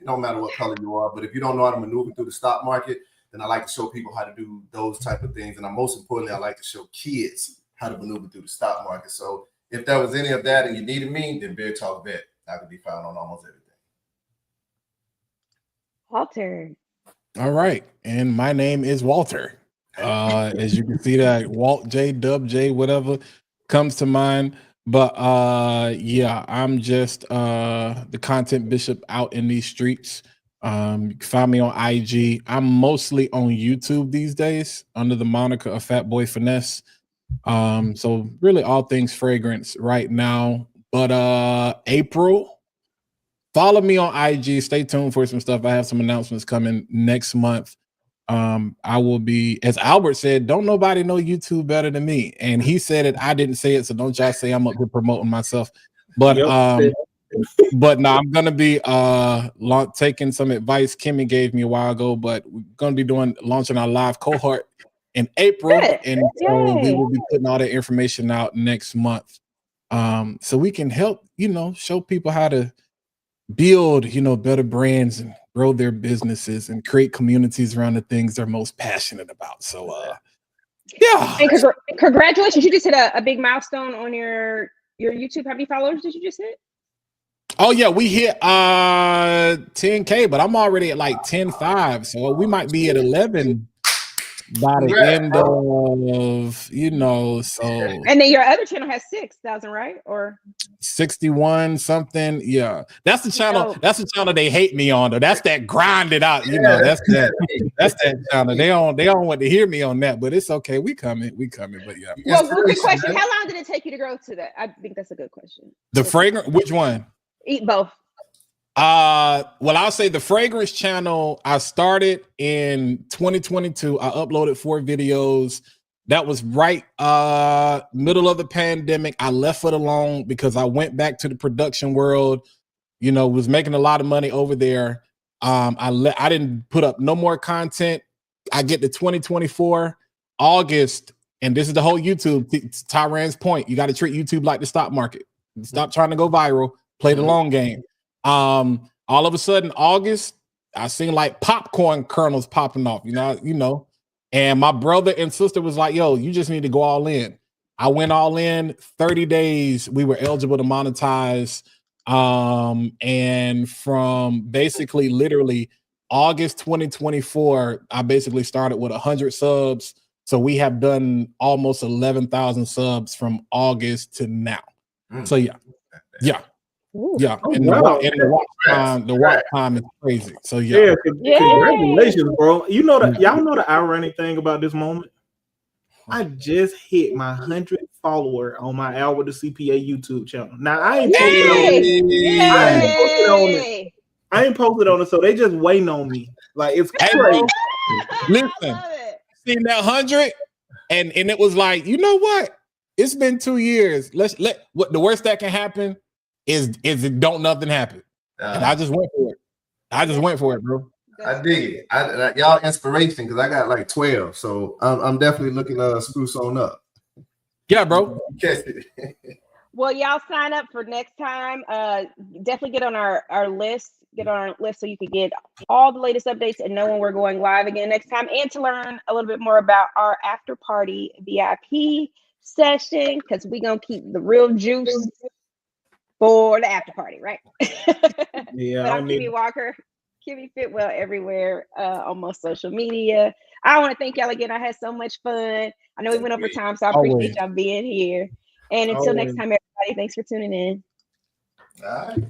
C: it don't matter what color you are, but if you don't know how to maneuver through the stock market, then I like to show people how to do those type of things, and most importantly, I like to show kids how to maneuver through the stock market. So if there was any of that and you needed me, then Beard Talk Vet, I could be found on almost everything.
F: Walter.
D: All right, and my name is Walter. As you can see, that Walt J, Dub J, whatever comes to mind. But yeah, I'm just the content bishop out in these streets. You can find me on IG. I'm mostly on YouTube these days under the moniker of Fat Boy Finesse. So really all things fragrance right now. But April, follow me on IG. Stay tuned for some stuff. I have some announcements coming next month. I will be, as Albert said, don't nobody know YouTube better than me. And he said it, I didn't say it, so don't y'all say I'm up here promoting myself. But but no, I'm gonna be taking some advice Kimmy gave me a while ago, but we're gonna be launching our live cohort in April,
F: Good.
D: and so we
F: Yay.
D: will be putting all the information out next month, so we can help show people how to build better brands and grow their businesses and create communities around the things they're most passionate about. So yeah.
F: And congratulations, you just hit a big milestone on your YouTube. How many followers did you just hit?
D: Oh yeah, we hit 10K, but I'm already at like 10.5, so we might be at 11 by the end of so.
F: And then your other channel has 6,000, right? Or
D: 61 something. Yeah, that's the channel.
F: Oh.
D: That's the channel they hate me on though. That's that grind it out. That's that channel. They don't want to hear me on that, but it's okay. We coming. But yeah.
F: Well, good question. How long did it take you to grow to that? I think that's a good question.
D: The fragrance, which one?
F: Eat both.
D: Well, I'll say the fragrance channel, I started in 2022. I uploaded 4 videos. That was right middle of the pandemic. I left it alone because I went back to the production world, was making a lot of money over there. I didn't put up no more content. I get to 2024 August, and this is the whole YouTube. Tyran's point. You got to treat YouTube like the stock market. Stop trying to go viral. Play the long game. All of a sudden, August, I seen like popcorn kernels popping off, and my brother and sister was like, yo, you just need to go all in. I went all in. 30 days, we were eligible to monetize. And from basically literally August 2024, I basically started with 100 subs. So we have done almost 11,000 subs from August to now. So yeah.
F: Ooh.
D: Yeah,
B: Oh,
D: and
B: wow.
D: the watch time is crazy. So yeah.
B: Congratulations, bro. Y'all know the ironic thing about this moment. I just hit my 100th follower on my Albert the CPA YouTube channel. Now I ain't posted on it. I ain't posted on it, so they just waiting on me. Like it's crazy.
D: Listen, seen that 100, and it was like, you know what? It's been 2 years. What the worst that can happen is it don't nothing happen. And I just went for it. Bro.
C: I dig it. Y'all inspiration because I got like 12, so I'm definitely looking to spruce on up.
D: Yeah, bro.
F: Well, y'all sign up for next time. Definitely get on our list. Get on our list so you can get all the latest updates and know when we're going live again next time, and to learn a little bit more about our after party VIP session, because we're gonna keep the real juice for the after party, right?
B: Yeah,
F: But I'm Kimmy Walker, Kimmy Fitwell everywhere on most social media. I want to thank y'all again. I had so much fun. I know we went over time, so I appreciate y'all being here. And until next time, everybody, thanks for tuning in.
C: All right.